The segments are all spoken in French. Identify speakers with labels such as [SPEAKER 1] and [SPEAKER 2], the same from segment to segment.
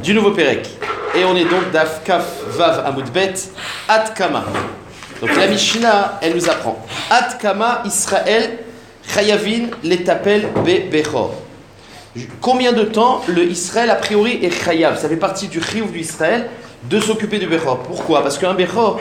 [SPEAKER 1] Du nouveau Pérec. Et on est donc d'Af Kaf Vav Amoudbet Ad Kama. Donc la Mishnah, elle nous apprend Ad Kama Israël Chayavin Letapel Be Bechor. Combien de temps le Israël a priori est Chayav? Ça fait partie du Chiyuv du Israël de s'occuper du Bechor. Pourquoi? Parce qu'un Bechor,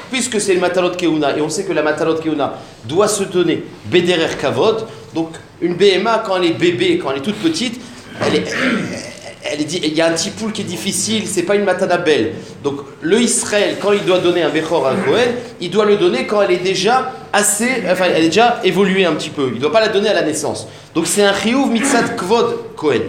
[SPEAKER 1] puisque c'est le Matalot Keuna, et on sait que la Matalot Keuna doit se donner Bederer Kavod, donc une BMA, quand elle est bébé, quand elle est toute petite, il y a un petit poule qui est difficile, c'est pas une matana belle. Donc le Israël, quand il doit donner un Bechor à un Kohen, il doit le donner quand elle est déjà elle est déjà évoluée un petit peu. Il ne doit pas la donner à la naissance. Donc c'est un chiyuv mitzat kvod Kohen.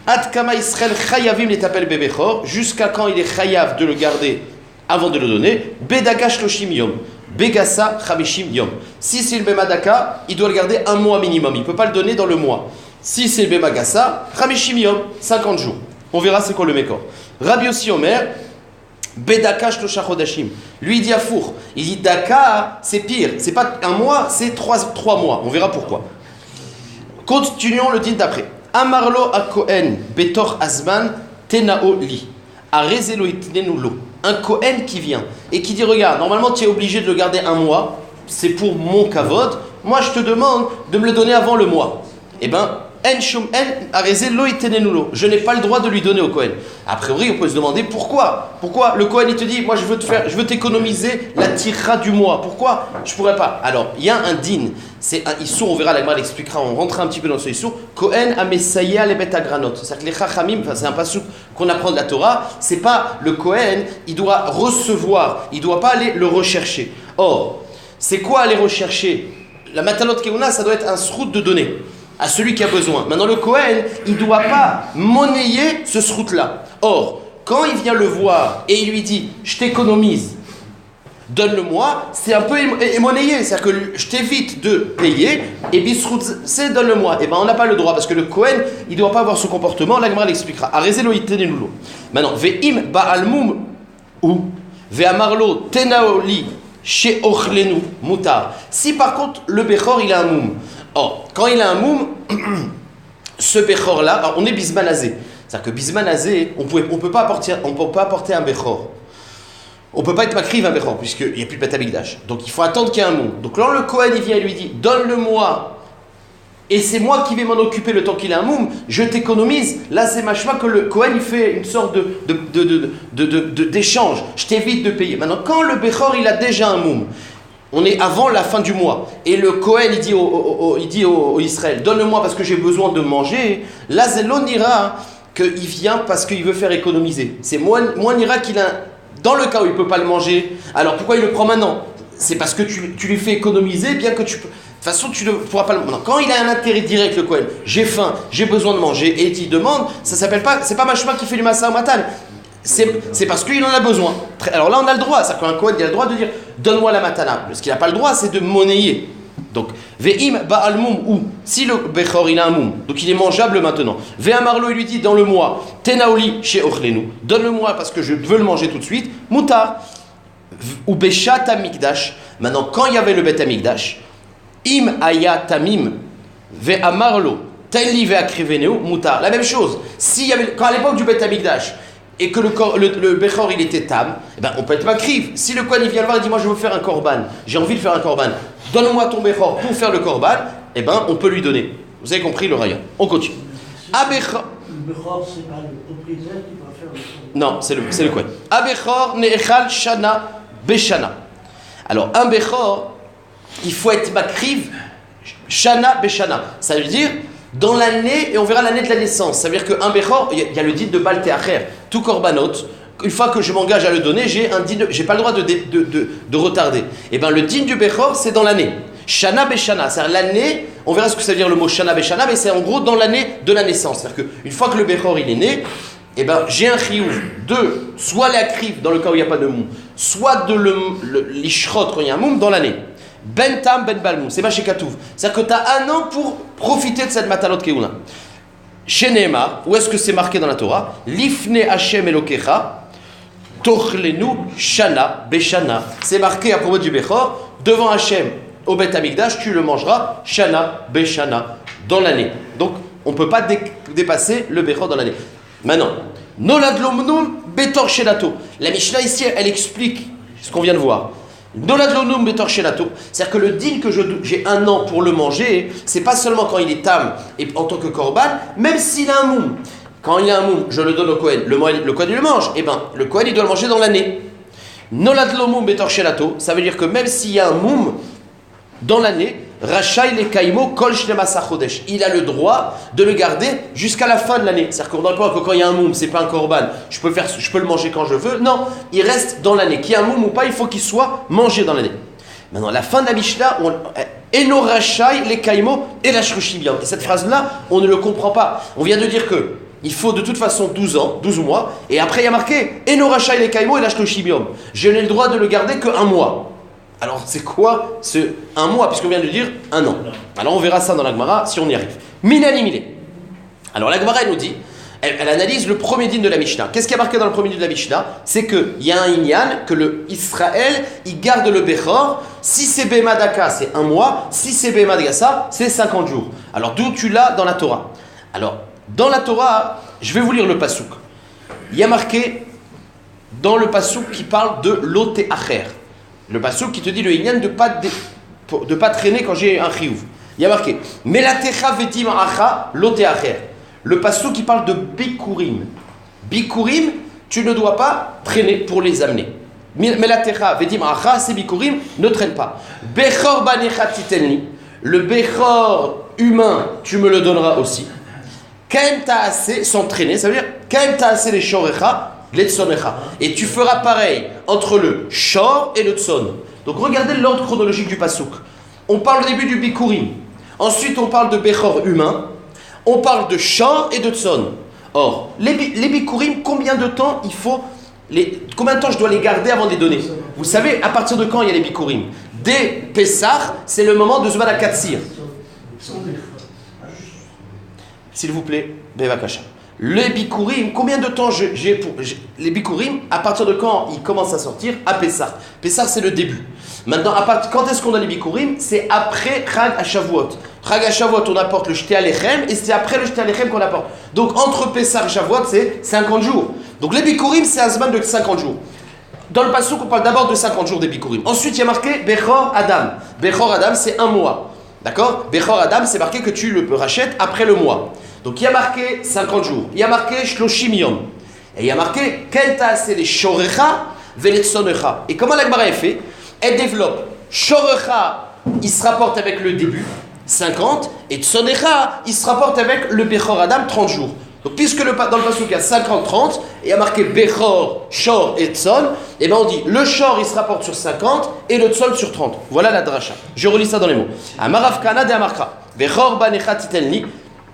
[SPEAKER 1] Ad kama Israël chayavim les tapel bebechor, jusqu'à quand il est chayav de le garder avant de le donner. Bedagash loshim yom, begasa chamishim yom. Si c'est le bemadaka, il doit le garder un mois minimum. Il ne peut pas le donner dans le mois. Si c'est le bemagasa, chamishim yom, 50 jours. On verra c'est quoi le mekor. Rabbi Yossi Omer, Bedaka shlosha chodashim. Lui il dit à four. Il dit Daka, c'est pire. C'est pas un mois, c'est trois mois. On verra pourquoi. Continuons le din d'après. Amarlo a Kohen betor azman tenao li. Arezelo itnenulo. Un Kohen qui vient et qui dit regarde, normalement tu es obligé de le garder un mois. C'est pour mon kavod. Moi je te demande de me le donner avant le mois. Eh ben, je n'ai pas le droit de lui donner au Kohen. A priori, on peut se demander pourquoi. Pourquoi le Kohen il te dit, moi je veux t'économiser la tira du mois. Pourquoi je pourrais pas? Alors, il y a un din, c'est un issour, on verra, la Gemara l'expliquera, on rentrera un petit peu dans ce issour. Kohen amesaya le bet agranot. C'est-à-dire que les chachamim, c'est un pasuk qu'on apprend de la Torah, c'est pas le Kohen, il doit recevoir, il doit pas aller le rechercher. Or, c'est quoi aller rechercher? La matalot keuna, ça doit être un srout de donner à celui qui a besoin. Maintenant, le Kohen, il ne doit pas monnayer ce srout-là. Or, quand il vient le voir et il lui dit « Je t'économise, donne-le-moi », c'est un peu monnayé. C'est-à-dire que je t'évite de payer et bisrout, c'est « donne-le-moi ». Et bien, on n'a pas le droit parce que le Kohen, il ne doit pas avoir ce comportement. La Gemara l'expliquera. « Arezelo itenenulo ». Maintenant, « Ve'im ba'almum ou ve'amarlo tenaoli she'ochlenu mutar ». Si par contre, le Bechor, il a un moum. Or, quand il a un moum, ce Bechor-là, on est bismanazé. C'est-à-dire que bismanazé, on peut pas apporter un Bechor. On ne peut pas être makriv un Bechor, puisqu'il n'y a plus de Beth Amikdash. Donc il faut attendre qu'il y ait un moum. Donc quand le Kohen il vient et lui dit, donne-le-moi, et c'est moi qui vais m'en occuper le temps qu'il a un moum, je t'économise. Là, c'est machma que le Kohen il fait une sorte d'échange. Je t'évite de payer. Maintenant, quand le Bechor il a déjà un moum, on est avant la fin du mois. Et le Kohen, il dit au Israël, donne-le-moi parce que j'ai besoin de manger. Là, Zélon ira qu'il vient parce qu'il veut faire économiser. C'est moins ira qu'il a... Dans le cas où il ne peut pas le manger, alors pourquoi il le prend maintenant? C'est parce que tu lui fais économiser, bien que tu peux... De toute façon, tu ne pourras pas le... Non, quand il a un intérêt direct, le Kohen, j'ai faim, j'ai besoin de manger, et il demande, ça s'appelle pas... C'est pas Mashma qui fait du Massa au Matan. C'est parce qu'il en a besoin. Alors là, on a le droit. C'est-à-dire qu'un Kohen, il a le droit de dire donne-moi la matana. Ce qu'il n'a pas le droit, c'est de monnayer. Donc, ve'im ba'al moum, ou si le Bechor il a un moum, donc il est mangeable maintenant. Ve'amarlo, il lui dit dans le mois, tenaoli chez ochlenu, donne-le-moi parce que je veux le manger tout de suite. Moutar, ou beshat amigdash. Maintenant, quand il y avait le bet amigdash, im aya tamim, ve'amarlo, tenli ve'akriveneu, moutar. La même chose. Quand à l'époque du bet amigdash, et que le Bechor il était tam, eh ben, on peut être makriv. Si le Kohen il vient le voir et dit moi je veux faire un korban, j'ai envie de faire un korban, donne-moi ton Bechor pour faire le korban, eh ben on peut lui donner. Vous avez compris le rayon. On continue.
[SPEAKER 2] Le Bechor c'est pas le propriétaire qui va faire le korban.
[SPEAKER 1] Non, c'est le Kohen. Abechor ne'echal shana beshana. Alors un Bechor, il faut être makriv shana beshana. Ça veut dire dans l'année, et on verra l'année de la naissance. Ça veut dire qu'un Bechor, il y a le din de Baal Te'acher, tout korbanot, une fois que je m'engage à le donner, j'ai pas le droit de retarder. Et bien le din du Bechor, c'est dans l'année. Shana Beshana, c'est-à-dire l'année, on verra ce que ça veut dire le mot Shana Beshana, mais c'est en gros dans l'année de la naissance. C'est-à-dire qu'une fois que le Bechor il est né, et ben j'ai un chiyuv de soit l'akriv dans le cas où il n'y a pas de moum, soit de l'ishrot quand il y a un moum dans l'année. Ben tam ben balmou, c'est maché katouv. C'est-à-dire que tu as un an pour profiter de cette matalot keuna. Chez Nehemar, où est-ce que c'est marqué dans la Torah? Lifne Hashem Elokecha, tochlenu shana beshana. C'est marqué à propos du Bechor, devant Hashem, au Bet Amikdash, tu le mangeras shana beshana, dans l'année. Donc, On ne peut pas dépasser le Bechor dans l'année. Maintenant, Nolad Lomnum Betor Shelato. La Mishnah ici, elle explique ce qu'on vient de voir. Nolad Lomnum Betor Shelato. C'est-à-dire que le din que j'ai 1 an pour le manger, c'est pas seulement quand il est tam et en tant que korban, même s'il a un moum. Quand il a un moum, je le donne au Kohen. Le Kohen, il le mange. Eh bien, le Kohen, il doit le manger dans l'année. Nolad Lomum Betor Shelato. Ça veut dire que même s'il y a un moum dans l'année, Rachaï le Kaimo Kol Shnemasa Chodesh. Il a le droit de le garder jusqu'à la fin de l'année. C'est-à-dire qu'on ne parle pas que quand il y a un moum, c'est pas un korban, je peux le manger quand je veux. Non, il reste dans l'année. Qu'il y ait un moum ou pas, il faut qu'il soit mangé dans l'année. Maintenant, la fin de la Mishnah, Eno Rachaï le Kaimo et la Shrushimiam. Et cette phrase-là, on ne le comprend pas. On vient de dire que il faut de toute façon 12 mois, et après il y a marqué Eno Rachaï le Kaimo et la Shrushimiam. Je n'ai le droit de le garder que 1 mois. Alors, c'est quoi ce 1 mois, puisqu'on vient de dire 1 an. Alors, on verra ça dans la Gemara, si on y arrive. Minani Mile. Alors, la Gemara, elle nous dit, elle analyse le premier din de la Mishnah. Qu'est-ce qui est marqué dans le premier din de la Mishnah? C'est qu'il y a un inyan, que le Israël, il garde le Bechor. Si c'est Bema Daka, c'est 1 mois. Si c'est Bema Dagasa, c'est 50 jours. Alors, d'où tu l'as dans la Torah? Alors, dans la Torah, je vais vous lire le pasouk. Il y a marqué dans le pasouk qui parle de l'oté acher. Le pasouk qui te dit le inyan de pas traîner quand j'ai un chiyuv. Il y a marqué Melatecha vedim acha lote acher. Le pasouk qui parle de bikurim. Bikurim, tu ne dois pas traîner pour les amener. Melatecha vedim acha, c'est bikurim, ne traîne pas. Bechor banecha titenli. Le bechor humain, tu me le donneras aussi. Kaem ta'ase, sans traîner, ça veut dire Kaem ta'ase les shorecha. Et tu feras pareil entre le shor et le tson. Donc regardez l'ordre chronologique du pasouk. On parle au début du bikurim. Ensuite on parle de bechor humain. On parle de shor et de tson. Or, les bikurim, combien de temps il faut combien de temps je dois les garder avant de les donner? Vous savez, à partir de quand il y a les bikurim? Dès Pessah, c'est le moment de Zman HaKatsir. S'il vous plaît, Bevakasha. Les bikurim, combien de temps j'ai pour... Les bikurim, à partir de quand ils commencent à sortir? À Pessah. Pessah, c'est le début. Maintenant, quand est-ce qu'on a les bikurim? C'est après Chag HaShavuot. Chag HaShavuot, on apporte le Shté Alechem, et c'est après le Shté Alechem qu'on apporte. Donc, entre Pessah et Shavuot, c'est 50 jours. Donc, les bikurim, c'est un zman de 50 jours. Dans le pasouk, on parle d'abord de 50 jours des bikurim. Ensuite, il y a marqué Bechor Adam. Bechor Adam, c'est 1 mois. D'accord? Bechor Adam, c'est marqué que tu le rachètes après le mois. Donc il y a marqué 50 jours, il y a marqué Shloshim Yom, et il y a marqué Kel ta'aseh les shorecha veletsonecha. Et comment la Gemara est fait? Elle développe shorecha, il se rapporte avec le début, 50, et tsonecha, il se rapporte avec le Bechor Adam, 30 jours. Donc puisque dans le pasuk il y a 50-30, et il y a marqué Bechor, Shor et Tson, et bien on dit le Shor il se rapporte sur 50 et le Tson sur 30. Voilà la dracha. Je relis ça dans les mots. Amarav Kana de Amarkra, Bechor banecha titelni.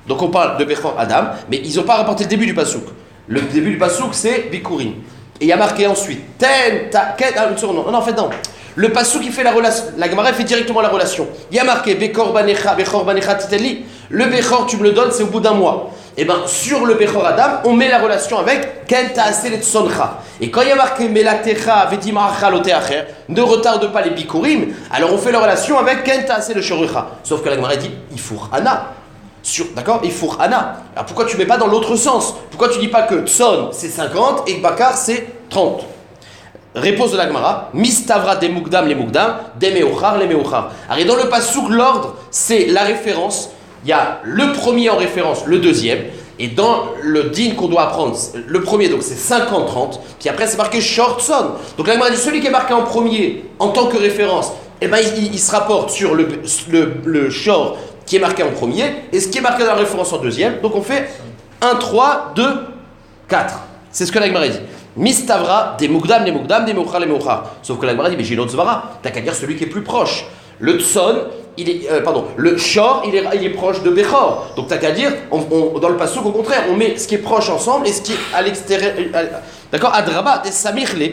[SPEAKER 1] Donc on parle de Bechor Adam, mais ils n'ont pas rapporté le début du pasouk. Le début du pasouk c'est Bikurim. Et il y a marqué ensuite une seconde, non en fait non. Le pasouk qui fait la relation, la Gemara fait directement la relation. Il y a marqué Bechor banecha titelni. Le Bechor tu me le donnes, c'est au bout d'1 mois. Et bien sur le Bechor Adam, on met la relation avec Ken ta'aseh le tsoncha. Et quand il y a marqué Melatecha vedim acha lote acher, ne retarde pas les Bikurim, alors on fait la relation avec Ken ta'aseh le shorecha. Sauf que la Gemara dit il faut Hana. D'accord? Il faut Hana. Alors pourquoi tu ne mets pas dans l'autre sens? Pourquoi tu ne dis pas que Tson c'est 50 et Bakar c'est 30? Réponse de la Gemara, Mistavra des Mugdam les Mugdam, des Meochar les Meochar. Alors dans le pasouk, l'ordre c'est la référence. Il y a le premier en référence, le deuxième. Et dans le din qu'on doit apprendre, le premier donc c'est 50-30. Puis après c'est marqué Short Son. Donc la Gemara dit celui qui est marqué en premier en tant que référence, eh ben, il se rapporte sur le Short qui est marqué en premier, et ce qui est marqué dans la référence en deuxième. Donc on fait 1, 3, 2, 4. C'est ce que la Gemara dit. Mistavra, des Mugdam, des Meuchar, les Meuchar. Sauf que la Gemara dit, mais j'ai une autre Zvara. T'as qu'à dire celui qui est plus proche. Le Tson, le Shor, il est proche de Bechor. Donc t'as qu'à dire, dans le pasouk, au contraire, on met ce qui est proche ensemble et ce qui est à l'extérieur. D'accord? Adraba, des Samirle.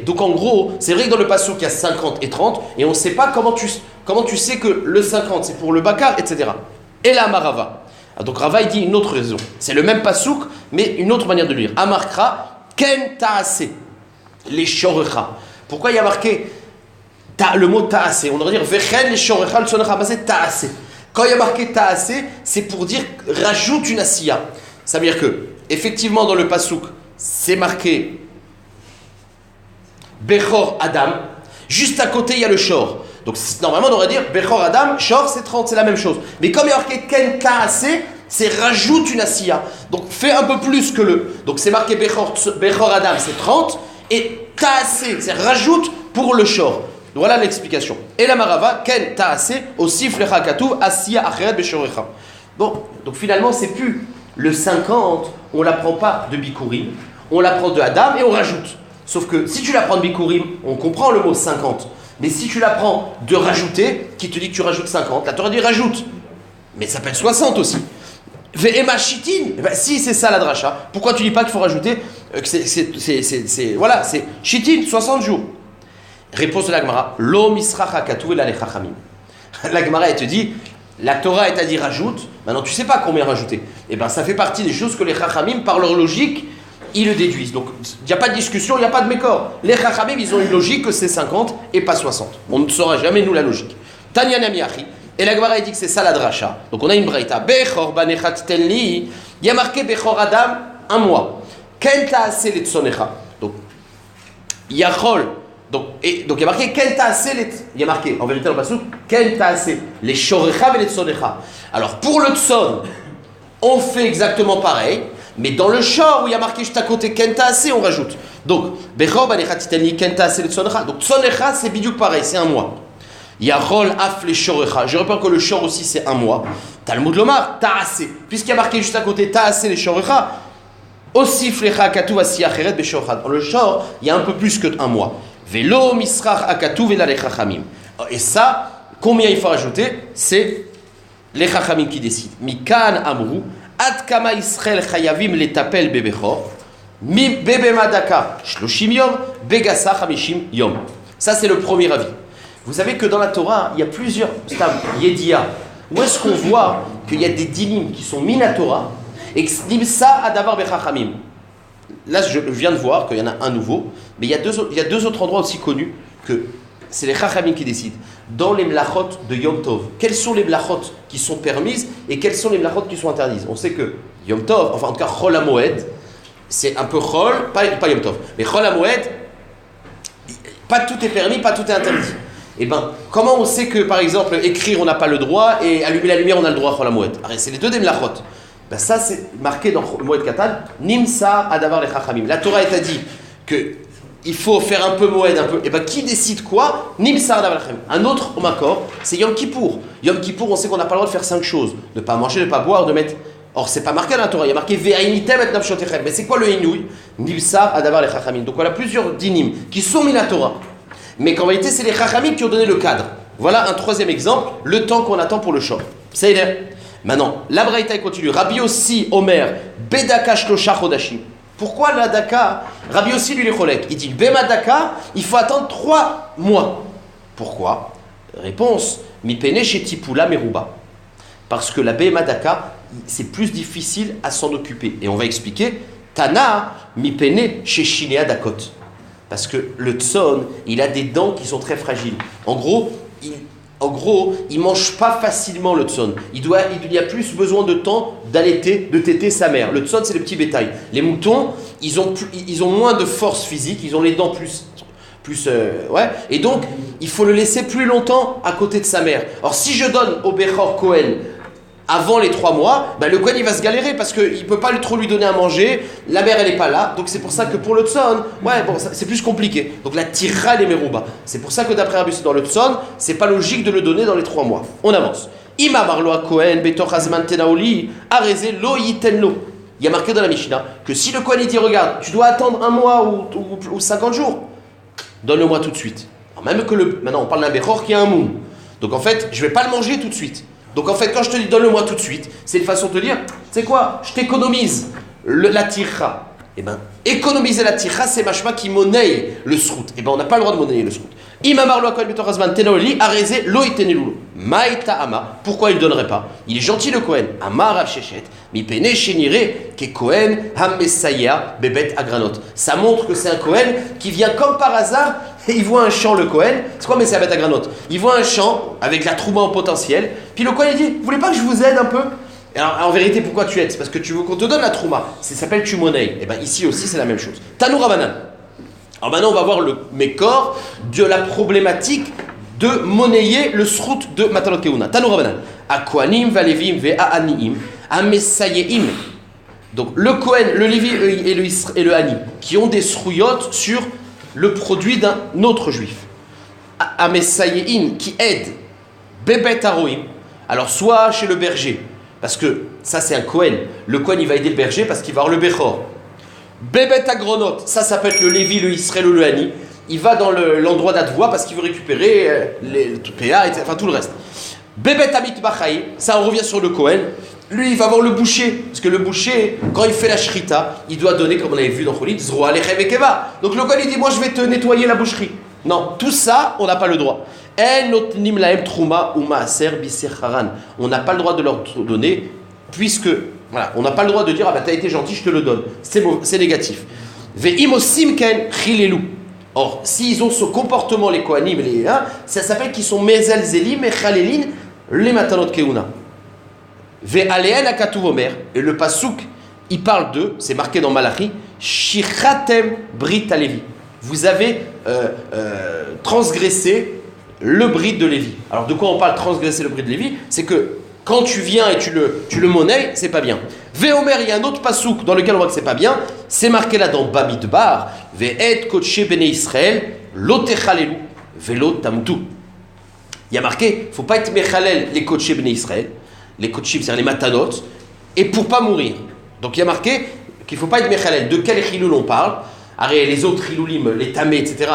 [SPEAKER 1] Donc en gros, c'est vrai que dans le pasouk, il y a 50 et 30, et on ne sait pas comment tu sais que le 50 c'est pour le bakar, etc. Et la Marava. Donc Rava il dit une autre raison. C'est le même pasouk, mais une autre manière de lire. Amarkra, ken ta'ase, les shorecha. Pourquoi il y a marqué le mot ta'ase? On devrait dire vechen les shorecha, le sonecha, c'est ta'ase. Quand il y a marqué ta'asé, c'est pour dire rajoute une asiya. Ça veut dire que, effectivement, dans le pasouk, c'est marqué Bechor Adam. Juste à côté, il y a le shor. Donc, normalement, on devrait dire Bechor Adam, shor, c'est 30, c'est la même chose. Mais comme il y a marqué Ken ta'asé, c'est rajoute une asiya. Donc, fais un peu plus que le. Donc, c'est marqué Bechor Adam, c'est 30. Et ta'asé, c'est rajoute pour le shor. Voilà l'explication. Et la marava, ken ta'asé, aussi flecha katou, asiya acheret beshorecha. Bon, donc finalement, c'est plus le 50, on la prend pas de bikurim, on la prend de Adam et on rajoute. Sauf que si tu la prends de bikurim, on comprend le mot 50. Mais si tu la prends de rajouter, qui te dit que tu rajoutes 50, là tu aurais dit rajoute. Mais ça peut être 60 aussi. Ve'ema shitin, ben, si c'est ça la dracha, pourquoi tu dis pas qu'il faut rajouter voilà, c'est shitin, 60 jours. Réponse de la Gemara, lo misrach hakatuv ela lechachamim. La Gemara elle te dit, la Torah elle t'a dit rajoute, maintenant tu sais pas combien rajouter. Et ben ça fait partie des choses que les chachamim par leur logique ils le déduisent. Donc il n'y a pas de discussion, il n'y a pas de mécor. Les chachamim ils ont une logique que c'est 50 et pas 60. On ne saura jamais nous la logique. Tanya nami achi. Et la Gemara elle dit que c'est ça la dracha. Donc on a une braïta. Bechor banechat tenli. Il y a marqué Bechor Adam un mois. Ken ta'aseh letzonecha. Donc yachol. Donc il y a marqué Ken ta'aseh il y a marqué en vérité dans le pasuk Ken ta'aseh les shorecha et les tzonecha. Alors pour le tzon, on fait exactement pareil, mais dans le shor où il y a marqué juste à côté Ken ta'aseh, on rajoute. Donc Bechor banechat tenli Ken ta'aseh les tzonecha. Donc tzonecha c'est bidiouk pareil, c'est un mois. Yachol af les shorecha. Je repère que le shor aussi c'est un mois. Talmud lomar ta'aseh. Puisqu'il y a marqué juste à côté ta'aseh les shorecha, aussi flecha katuv asiya acheret beshorecha. Dans le shor, il y a un peu plus que un mois. Velo misrach akatuv ela lechachamim. Et ça, combien il faut rajouter? C'est les chachamim qui décident. Mikan amru ad kama Israël chayavim letapel bebechor mi bebemadaka shloshim yom begasa chamishim yom. Ça c'est le premier avis. Vous savez que dans la Torah, il y a plusieurs stam yedia. Où est-ce qu'on voit qu'il y a des dinim qui sont minatora et que nimsa adavar bechachamim? Là, je viens de voir qu'il y en a un nouveau, mais il y a deux autres endroits aussi connus que c'est les chachamim qui décident. Dans les mlachot de Yom Tov, quelles sont les mlachot qui sont permises et quelles sont les mlachot qui sont interdites? On sait que Yom Tov, enfin en tout cas Chol HaMoed, c'est un peu Chol, pas Yom Tov, mais Chol HaMoed, pas tout est permis, pas tout est interdit. Eh bien, comment on sait que par exemple écrire on n'a pas le droit et allumer la lumière on a le droit Chol HaMoed? C'est les deux des mlachot. Ben ça c'est marqué dans le Moed Katan, Nimsa Adavar les Chachamim. La Torah t'a dit qu'il faut faire un peu Moed, un peu. Et ben qui décide quoi? Nimsa Adavar les Chachamim. Un autre au Makor, c'est Yom Kippour. Yom Kippour, on sait qu'on n'a pas le droit de faire 5 choses. Ne pas manger, ne pas boire, de mettre. Or, c'est pas marqué dans la Torah, il y a marqué Ve'ainitem et Nafshotechem. Mais c'est quoi le Inouï? Nimsa Adavar les Chachamim. Donc voilà plusieurs dinim qui sont mis la Torah. Mais qu'en réalité, c'est les Chachamim qui ont donné le cadre. Voilà un troisième exemple, le temps qu'on attend pour le shor. C'est là. Maintenant, la braïta continue. Rabbi Yossi Omer, Bedaka Shlosha Chodashim. Pourquoi la Daka? Rabbi Yossi lui les cholek. Il dit Bemadaka, il faut attendre 3 mois. Pourquoi? Réponse Mipene Shetipula Meruba. Parce que la Bemadaka, c'est plus difficile à s'en occuper. Et on va expliquer Tana Mipene Sheshinea Dakot. Parce que le tson, il a des dents qui sont très fragiles. En gros, il mange pas facilement le tson. Il y a plus besoin de temps d'allaiter, de téter sa mère. Le tson, c'est le petit bétail. Les moutons, ils ont moins de force physique, ils ont les dents plus et donc, il faut le laisser plus longtemps à côté de sa mère. Or, si je donne au Bechor Kohen avant les 3 mois, le Kohen il va se galérer parce qu'il ne peut pas trop lui donner à manger, la mère elle n'est pas là, donc c'est pour ça que pour le Tson, c'est plus compliqué. Donc la tira les merouba. C'est pour ça que d'après Rabbi dans le Tson, c'est pas logique de le donner dans les 3 mois. On avance. Ima marlo a Kohen, betoch hazman tenaoli, areze lo yitenlo. Il y a marqué dans la Mishnah que si le Kohen il dit regarde, tu dois attendre 1 mois ou 50 jours, donne-le-moi tout de suite. Alors même que maintenant on parle d'un Bechor qui a un moum. Donc en fait, je ne vais pas le manger tout de suite. Donc en fait, quand je te dis donne-le-moi tout de suite, c'est une façon de te dire, tu sais quoi, je t'économise la tira. Eh bien, économiser la tira, c'est machma qui monnaie le srout. Eh bien, on n'a pas le droit de monnayer le srout. Pourquoi il ne donnerait pas? Il est gentil le Kohen. Ça montre que c'est un Kohen qui vient comme par hasard Et il voit un champ, le Kohen, c'est quoi, mais c'est à Beth Agranote. Il voit un champ avec la trouma en potentiel, puis le Kohen il dit, vous voulez pas que je vous aide un peu? Alors en vérité, pourquoi tu aides? C'est parce que tu veux qu'on te donne la trouma, ça s'appelle tu monnaie. Et bien ici aussi c'est la même chose. Tanou Rabanan. Alors maintenant on va voir le mécor de la problématique de monnayer le srout de Matalot Keuna. Tanou Rabanan. A Kohanim, Valevim, Vea Aniim, A Mesayeim. Donc le Kohen, le Lévi et le Ani, qui ont des srouillottes sur le produit d'un autre juif. Amesayein, qui aide Bebet Aroim, alors soit chez le berger, parce que ça c'est un Kohen, le Kohen il va aider le berger parce qu'il va avoir le Bechor. Bebet Agronot, ça peut être le Lévi, le Israël ou le Hani, il va dans l'endroit d'Advoie parce qu'il veut récupérer les PA, enfin tout le reste. Bebet Amit Bachaï, ça on revient sur le Kohen. Lui, il va voir le boucher, parce que le boucher, quand il fait la shrita, il doit donner, comme on avait vu dans Cholit, Zroa Lechem Ekeva. Donc le Kohen, il dit, moi je vais te nettoyer la boucherie. Non, tout ça, on n'a pas le droit. En notnim lahem trouma ou maaser biser haran. On n'a pas le droit de leur donner, puisque, voilà, on n'a pas le droit de dire, ah bah t'as été gentil, je te le donne. C'est négatif. Ve'im osim ken chilelu. Or, s'ils ont ce comportement, les Kohanim, ça s'appelle qu'ils sont mezal zelim et chalelin, les matanot keuna. Ve'aleen akatuv omer, et le pasouk, il parle d'eux, c'est marqué dans Malachi, shichatem brit alevi. Vous avez transgressé le brit de Lévi. Alors de quoi on parle transgresser le brit de Lévi? C'est que quand tu viens et tu le monnaies, c'est pas bien. Ve'omer, il y a un autre pasouk dans lequel on voit que c'est pas bien, c'est marqué là dans Bamidbar, ve'et kodshe bene Israël, lo techalelu, ve'lo tamutu. Il y a marqué, il ne faut pas être mechalel les kodshe bene Israël, les kochim, c'est-à-dire les matanot, et pour pas mourir. Donc il y a marqué qu'il ne faut pas être mechalel. De quel chiloul on parle? Les autres chiloulim, les tamés, etc.,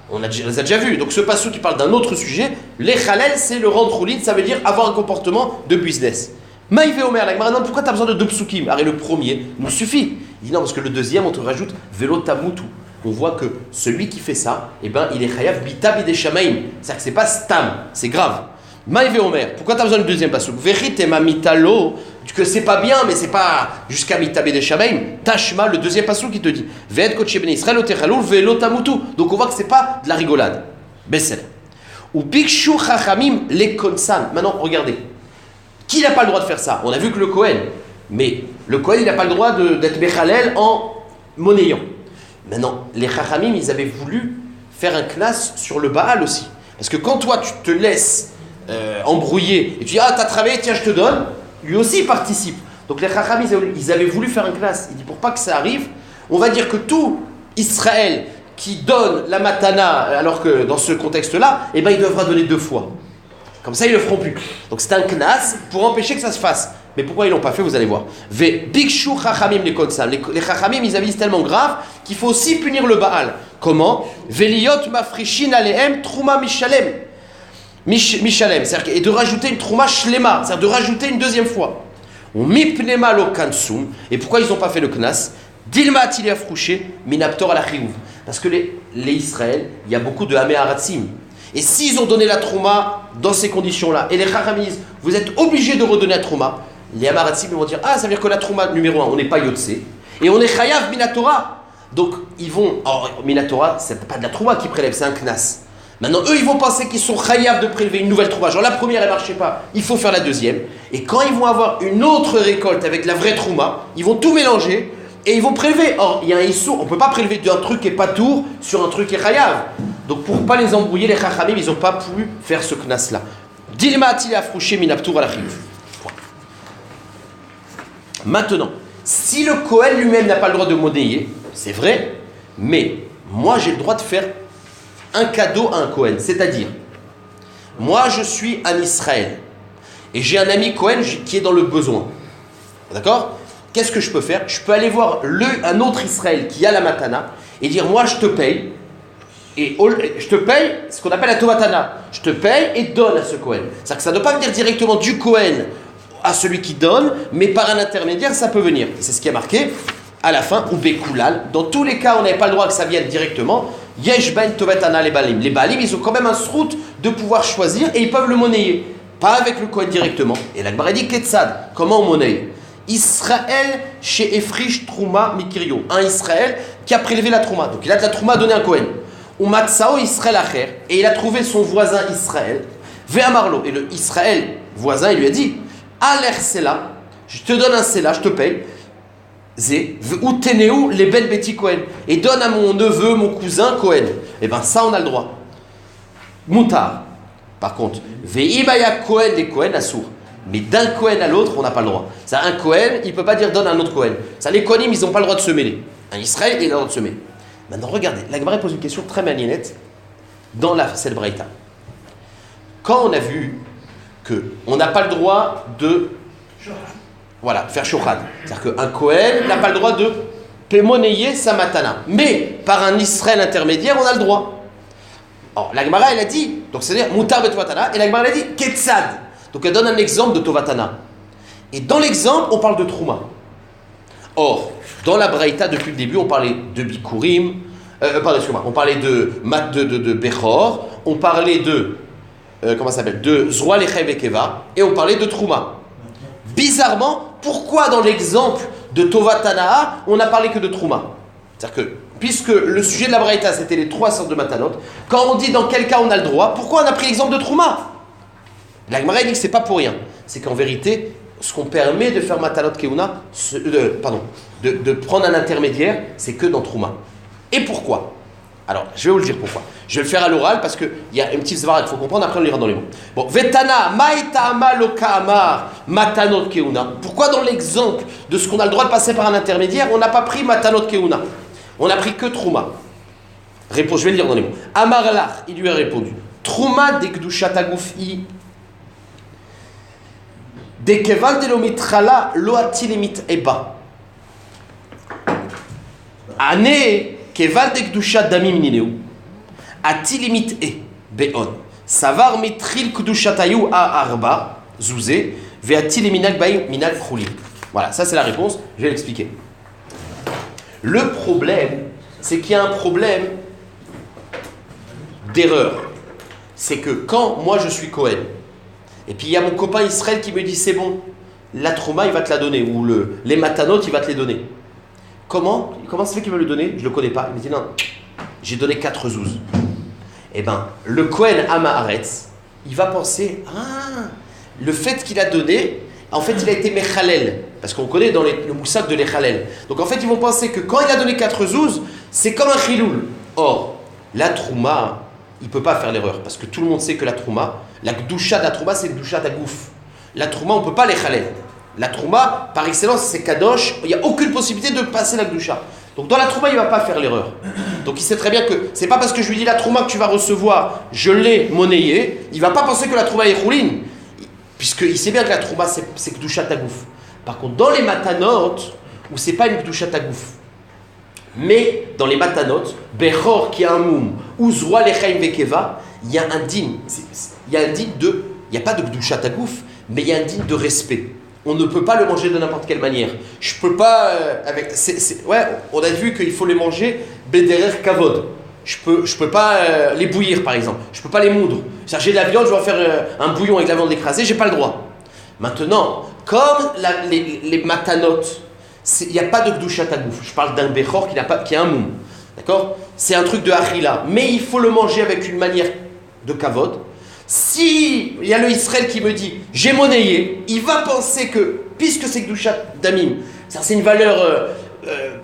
[SPEAKER 1] on les a déjà vus. Donc ce passou qui parle d'un autre sujet, les chalel, c'est le rendre choulid, ça veut dire avoir un comportement de business. Maïvé Omer, la Gemara demande pourquoi tu as besoin de deux psukim? Le premier nous suffit. Il dit non, parce que le deuxième, on te rajoute velo tamutu. On voit que celui qui fait ça, il est chayav bita bideshamaim. C'est-à-dire que c'est pas stam, c'est grave. Maïvé Omer, pourquoi tu as besoin du deuxième pasuk? Veritema mitalo, que c'est pas bien, mais c'est pas jusqu'à mitabé de shamaim. Tashma, le deuxième pasuk qui te dit Ve'et koche ben Israël otechalul ve'lo tamutu. Donc on voit que c'est pas de la rigolade. Bessel. Ou bikshu chachamim le konsan. Maintenant, regardez. Qui n'a pas le droit de faire ça? On a vu que le Kohen. Mais le Kohen, il n'a pas le droit d'être bechalel en monnayant. Maintenant, les chachamim, ils avaient voulu faire un knas sur le Baal aussi. Parce que quand toi, tu te laisses embrouillé, et tu dis, ah, t'as travaillé, tiens, je te donne, lui aussi il participe. Donc les Chacham, ils avaient voulu faire un classe. Il dit, pour pas que ça arrive, on va dire que tout Israël qui donne la matana, alors que dans ce contexte-là, il devra donner 2 fois. Comme ça, ils ne le feront plus. Donc c'est un knas pour empêcher que ça se fasse. Mais pourquoi ils ne l'ont pas fait, vous allez voir. Bikshu Chachamim les Kodsam. Les Chachamim, ils avaient dit tellement grave qu'il faut aussi punir le Baal. Comment? Veliot mafrishin alehem truma mishalem. Mishalem, c'est-à-dire et de rajouter une trouma shlema, c'est-à-dire de rajouter une deuxième fois. On mipnema lo kansum. Et pourquoi ils n'ont pas fait le knas? Dilma atili afrouché minaptor ala chiyuv. Parce que les Israël, il y a beaucoup de hamé haratzim. Et s'ils ont donné la trouma dans ces conditions-là, et les chacham disent, vous êtes obligés de redonner la trouma, les hamé haratzim vont dire, ah, ça veut dire que la trouma numéro 1, on n'est pas yotse, et on est chayav minatora. Donc ils vont, alors minatora, c'est pas de la trouma qui prélève, c'est un knas. Maintenant, eux, ils vont penser qu'ils sont chayav de prélever une nouvelle trouma. Genre, la première, elle ne marchait pas, il faut faire la deuxième. Et quand ils vont avoir une autre récolte avec la vraie trouma, ils vont tout mélanger et ils vont prélever. Or, il y a un issour, on ne peut pas prélever d'un truc qui n'est pas tour sur un truc qui est chayav. Donc, pour ne pas les embrouiller, les chachamim, ils n'ont pas pu faire ce knas-là. Dilma atili afrouché minaptour à la chiyuv. Maintenant, si le Kohen lui-même n'a pas le droit de monnayer, c'est vrai, mais moi, j'ai le droit de faire un cadeau à un Kohen, c'est-à-dire, moi je suis un Israël et j'ai un ami Kohen qui est dans le besoin. D'accord? Qu'est-ce que je peux faire? Je peux aller voir un autre Israël qui a la matana et dire, moi je te paye, et je te paye ce qu'on appelle la tovatana. Je te paye et donne à ce Kohen. C'est-à-dire que ça ne doit pas venir directement du Kohen à celui qui donne, mais par un intermédiaire ça peut venir. C'est ce qui est marqué à la fin, ou bekulal. Dans tous les cas, on n'avait pas le droit que ça vienne directement. Yesh ben tovetana les balim. Les balim, ils ont quand même un srout de pouvoir choisir et ils peuvent le monnayer. Pas avec le Kohen directement. Et la Gemara dit Ketzad. Comment on monnaie? Israël chez Efrish Trouma Mikirio. Un Israël qui a prélevé la Trouma. Donc il a de la Trouma à donner à un Kohen. ou Matsao Israël Acher, et il a trouvé son voisin Israël, Ve'amarlo, et le Israël voisin, il lui a dit, Aler Sela, je te donne un Sela, je te paye, Zé, ou Ténéou, les belles Betty Cohen, et donne à mon neveu, mon cousin Cohen. Et bien ça, on a le droit. Moutar. Par contre, Ve'ibaya Cohen, les Cohen, assour. Mais d'un Cohen à l'autre, on n'a pas le droit. Ça, un Cohen, il ne peut pas dire donne à un autre Cohen. Ça, les Cohenim, ils n'ont pas le droit de se mêler. Un Israël, il a le droit de se mêler. Maintenant, regardez, la Gemara pose une question très maniennette dans cette braïta. Quand on a vu qu'on n'a pas le droit de faire shochad, c'est-à-dire qu'un Cohen n'a pas le droit de pémonéyer sa matana, mais par un Israël intermédiaire, on a le droit. Alors, la Gemara, elle a dit, donc c'est-à-dire mutar betovatana, et la Gemara, elle a dit ketzad. Donc elle donne un exemple de tovatana. Et dans l'exemple, on parle de trouma. Or, dans la braïta, depuis le début, on parlait de bikurim, on parlait de bechor, on parlait de de Zroa Lechem et Keva, et on parlait de Trouma. Bizarrement, pourquoi dans l'exemple de Tovatana, on n'a parlé que de Trouma? C'est-à-dire que, puisque le sujet de la Braïta, c'était les 3 sortes de Matanot, quand on dit dans quel cas on a le droit, pourquoi on a pris l'exemple de Trouma? La Gemara dit que c'est pas pour rien. C'est qu'en vérité, ce qu'on permet de faire Matanot Keuna, de prendre un intermédiaire, c'est que dans Trouma. Et pourquoi? Alors, je vais vous le dire pourquoi. Je vais le faire à l'oral parce qu'il y a une petite svara qu'il faut comprendre, après on l'ira dans les mots. Bon, Vetana, Maïtama Lokamar, Matanot Keuna. Pourquoi dans l'exemple de ce qu'on a le droit de passer par un intermédiaire, on n'a pas pris Matanot Keuna? On n'a pris que Trouma. Réponse, je vais le lire dans les mots. Amarlar, il lui a répondu. Trouma dekdushat agoufi. Dekeval de lomitrala loatilimit eba. Ane. Keval de Kdusha damim nineu, atilimit e beon, savar mitril Kdushatayu a arba, zouze, veatiliminag baim minag choulim. Voilà, ça c'est la réponse, je vais l'expliquer. Le problème, c'est qu'il y a un problème d'erreur. C'est que quand moi je suis Cohen, et puis il y a mon copain Israël qui me dit c'est bon, la trouma il va te la donner, ou les matanot il va te les donner. Comment ça fait qu'il veut le donner? Je ne le connais pas. Il me dit non, j'ai donné 4 zouz. Eh bien, le Kohen Amaharetz, il va penser, le fait qu'il a donné, en fait, il a été Mechalel. Parce qu'on connaît dans le moussak de l'Echalel. Donc en fait, ils vont penser que quand il a donné 4 zouz, c'est comme un chiloul. Or, la trouma, il ne peut pas faire l'erreur. Parce que tout le monde sait que la trouma, la gdusha de la trouma, c'est gdusha d'agouf. La trouma, on ne peut pas l'Echalel. La trouma, par excellence, c'est kadosh. Il n'y a aucune possibilité de passer la gdusha. Donc dans la trouma, il ne va pas faire l'erreur. Donc il sait très bien que c'est pas parce que je lui dis la trouma que tu vas recevoir, je l'ai monnayé, il ne va pas penser que la trouma est rouline. Puisqu'il sait bien que la trouma, c'est gdusha tagouf. Par contre, dans les matanot, où c'est pas une gdusha tagouf, mais dans les matanot, bechor qui a un moum, ou zroa lechaim vekeva, il y a un digne. Il y a un digne de, il n'y a pas de gdusha tagouf, mais il y a un digne de respect. On ne peut pas le manger de n'importe quelle manière. Je peux pas on a vu qu'il faut les manger bederer kavod. Je peux pas les bouillir par exemple. Je peux pas les moudre. C'est-à-dire j'ai de la viande, je vais en faire un bouillon avec de la viande écrasée, j'ai pas le droit. Maintenant, comme les matanot, il n'y a pas de gdushat tagouf. Je parle d'un bechor qui a un moum. D'accord? C'est un truc de achila, mais il faut le manger avec une manière de kavod. Si il y a le Israël qui me dit j'ai monnayé, il va penser que puisque c'est Gdushat Damim, c'est une valeur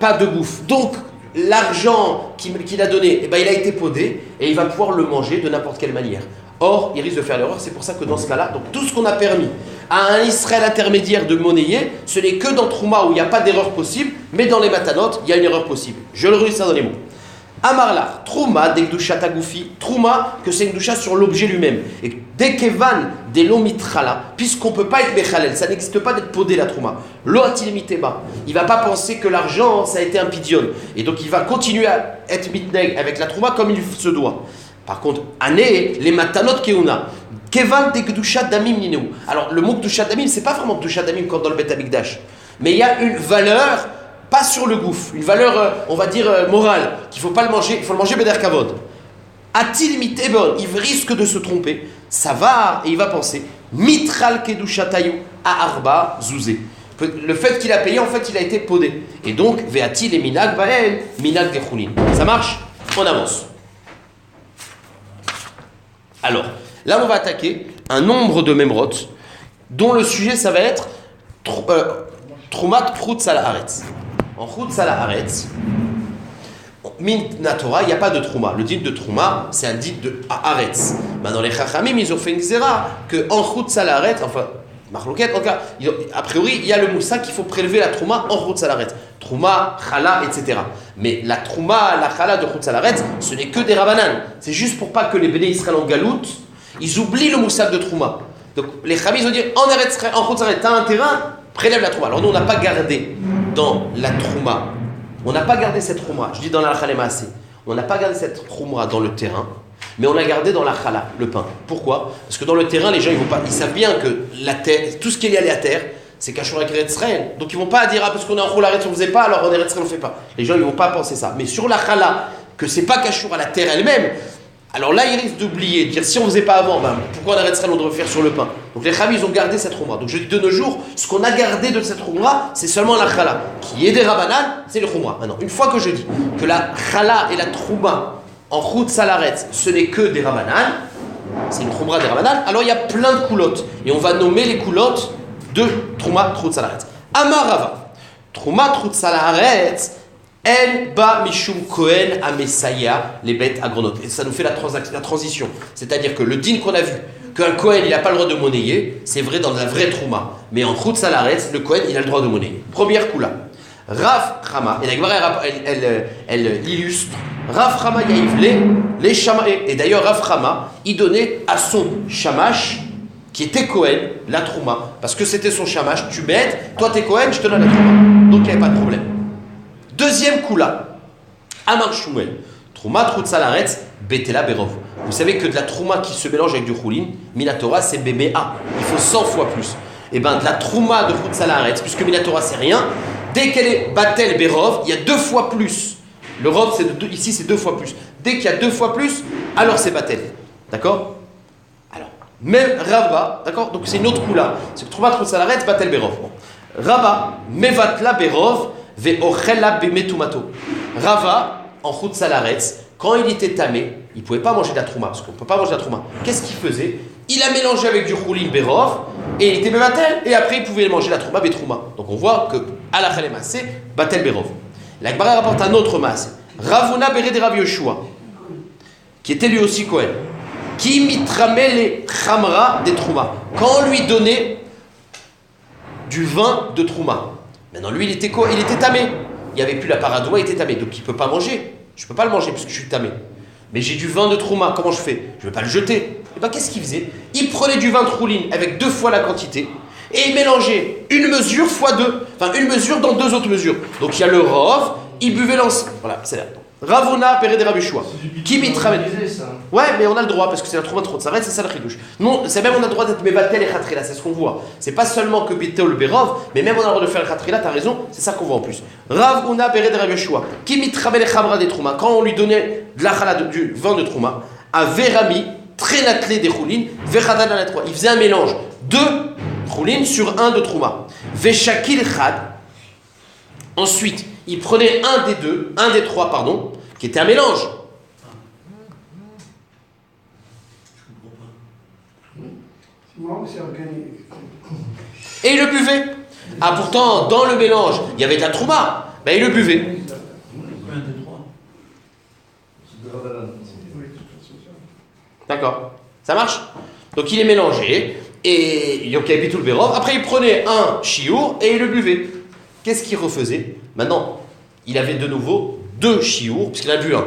[SPEAKER 1] pas de bouffe. Donc l'argent qu'il a donné, il a été podé et il va pouvoir le manger de n'importe quelle manière. Or, il risque de faire l'erreur. C'est pour ça que dans ce cas-là, donc tout ce qu'on a permis à un Israël intermédiaire de monnayer, ce n'est que dans Trouma où il n'y a pas d'erreur possible, mais dans les Matanot, il y a une erreur possible. Je le redis ça dans les mots. Amarlar, Trouma, des Gdusha Tagoufi, Trouma, que c'est une Gdusha sur l'objet lui-même. Et dès qu'Evan, des Lomitrala, puisqu'on ne peut pas être Bechalel, ça n'existe pas d'être podé la Trouma. Loatilemiteba, il ne va pas penser que l'argent, ça a été un pidion. Et donc il va continuer à être mitneg avec la Trouma comme il se doit. Par contre, Ané, les Matanot Keuna, Kevan des Gdusha Damim Nineu. Alors le mot Gdusha Damim, c'est pas vraiment Gdusha Damim comme dans le Bet Amikdash. Mais il y a une valeur. Pas sur le gouffre, une valeur, on va dire, morale, qu'il ne faut pas le manger, il faut le manger Beder Kavod. A-t-il mit Ebon, il risque de se tromper, ça va, et il va penser, Mitral Kedushatayu a Arba Zouzé. Le fait qu'il a payé, en fait, il a été podé. Et donc, Veatil et Minag Baen, Minag Dechoulin. Ça marche? On avance. Alors, là, on va attaquer un nombre de memrot dont le sujet, ça va être Troumat Chutz al Haaretz. En Chutz al Haaretz, Min Torah, il n'y a pas de Trouma. Le din de Trouma, c'est un din de Haaretz. Maintenant, les Chachamim, ils ont fait une xéra qu'en Chutz al Haaretz, enfin, Marloquette, en tout cas, a priori, il y a le moussa qu'il faut prélever la Trouma en Chutz al Haaretz. Trouma, Chala, etc. Mais la Trouma, la Chala de Chutz al Haaretz, ce n'est que des Rabanan. C'est juste pour pas que les Béné Israël en galoute, ils oublient le moussa de Trouma. Donc, les Chachamim, ils ont dit en Chutz al Haaretz, t'as un terrain, prélève la Trouma. Alors, nous, on n'a pas gardé dans la Trouma. On n'a pas gardé cette Trouma, je dis dans la Chalema assez. On n'a pas gardé cette Trouma dans le terrain, mais on l'a gardé dans la Chala, le pain. Pourquoi ? Parce que dans le terrain, les gens ils savent bien que la terre, tout ce qui est lié à terre, c'est Kashur avec Eretz Israël. Donc ils ne vont pas dire parce qu'on est en Chol Haaretz on ne faisait pas, alors en Eretz Israël on ne fait pas. Les gens ils ne vont pas penser ça. Mais sur la Chala, que c'est pas Kashur à la terre elle-même, alors là ils risquent d'oublier, de dire si on ne faisait pas avant, pourquoi en Eretz Israël on devrait faire sur le pain ? Donc les Chavis ils ont gardé cette Trouma. Donc je dis de nos jours, ce qu'on a gardé de cette Trouma, c'est seulement la Chala. Qui est des Rabanan, c'est le Trouma. Maintenant, une fois que je dis que la Chala et la Trouma en Chutz al Haaretz, ce n'est que des Rabanan, c'est une Trouma des Rabanan, alors il y a plein de coulottes. Et on va nommer les coulottes de Trouma Chutz al Haaretz. Amar Rava, Trouma Chutz al Haaretz, El ba mishum Kohen amesaya les bêtes agronotes. Et ça nous fait la transition. C'est-à-dire que le din qu'on a vu, qu'un Kohen il n'a pas le droit de monnayer, c'est vrai dans la vraie Trouma. Mais en Chutz al Haaretz, le Kohen il a le droit de monnayer. Première coula. Rav Chama, et la Gemara elle illustre, Rav Chama yaïvle les Shamash. Et d'ailleurs Rav Chama, il donnait à son Shamash, qui était Kohen, la Trouma. Parce que c'était son Shamash, tu m'aides, toi t'es Kohen, je te donne la Trouma. Donc il n'y avait pas de problème. Deuxième Kula, Amar Shmuel, Trouma Chutz al Haaretz, Betela Berov. Vous savez que de la Trouma qui se mélange avec du Choulin, Minatora c'est BBA, il faut 100 fois plus. Et bien de la Trouma de Chutz al Haaretz, puisque Minatora c'est rien, dès qu'elle est Batel Berov, il y a 2 fois plus. Le Rov ici c'est 2 fois plus. Dès qu'il y a 2 fois plus, alors c'est Batel. D'accord ? Alors, même Rava, d'accord ? Donc c'est une autre Kula. C'est que Trouma Chutz al Haaretz, Batel Berov. Bon. Rava, Mevatla Berov, Ve'ochela bemetumato. Rava, en Chutz al Haaretz, quand il était tamé, il ne pouvait pas manger de la trouma, parce qu'on ne peut pas manger de la trouma. Qu'est-ce qu'il faisait ? Il a mélangé avec du choulin berov, et il était bevatel, et après il pouvait manger la trouma betrouma. Donc on voit que à la chalema, c'est batel berov. La Gemara rapporte un autre mas, Ravuna bere de Rav Yoshua, qui était lui aussi Kohen, qui mitramel les chamra des trouma. Quand on lui donnait du vin de trouma. Maintenant, lui, il était tamé. Il n'y avait plus la paradoua, il était tamé. Donc, il ne peut pas manger. Je ne peux pas le manger puisque je suis tamé. Mais j'ai du vin de trouma. Comment je fais ? Je ne vais pas le jeter. Et bien, qu'est-ce qu'il faisait ? Il prenait du vin de troulin avec 2 fois la quantité et il mélangeait une mesure fois 2. Enfin, une mesure dans 2 autres mesures. Donc, il y a le rov, il buvait l'ensemble. Voilà, c'est là. Ravona, Péré de Rav Yoshua. Qui mitramel. Ouais, mais on a le droit parce que c'est la trouma de Chutz al Haaretz, c'est ça le chidouche. Non, c'est même on a le droit d'être mevatel et chatrila, c'est ce qu'on voit. C'est pas seulement que bitol berov, mais même on a le droit de faire le chatrila, t'as raison, c'est ça qu'on voit en plus. Rav Una Péré de Rav Yoshua. Qui mitramel et chamra des trouma. Quand on lui donnait de la chala, du vin de trouma, à Verami, très natlé des choulines, Vechadan la 3. Il faisait un mélange 2 choulines sur 1 de trouma. Veshakil chad. Ensuite, il prenait un des 3, pardon, qui était un mélange. Et il le buvait. Ah, pourtant, dans le mélange, il y avait de la trouma. Ben, il le buvait. D'accord. Ça marche ? Donc, il est mélangé. Et donc, il y avait tout le bérov. Après, il prenait un chiour et il le buvait. Qu'est-ce qu'il refaisait ? Maintenant, il avait de nouveau 2 chiours, puisqu'il a bu un.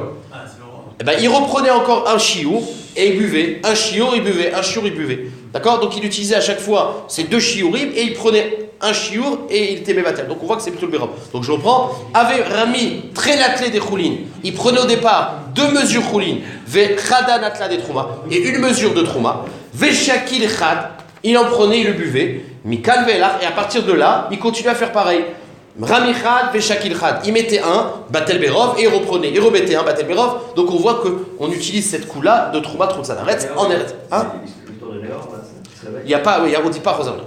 [SPEAKER 1] Et ben, il reprenait encore un chiour et il buvait. Un chiour, il buvait. Un chiour, il buvait. D'accord ? Donc, il utilisait à chaque fois ces 2 chiourim et il prenait un chiour et il était mévatel. Donc, on voit que c'est plutôt le bérob. Donc, je reprends. Avait Rami, très natlé des choulines. Il prenait au départ 2 mesures choulines. Ve chada natla des trouma. Et 1 mesure de trouma. Ve shakil chad. Il en prenait, il le buvait. Mikal velach. Et à partir de là, il continuait à faire pareil. Ramichad, Veshakilchad, il mettait un, Batel Berov, et il reprenait, il remettait un, Batel Berov. Donc on voit qu'on utilise cette coup-là de Trouma Chutz al Haaretz en Eretz. Hein ? Il n'y a pas, oui, on ne dit pas Rosario.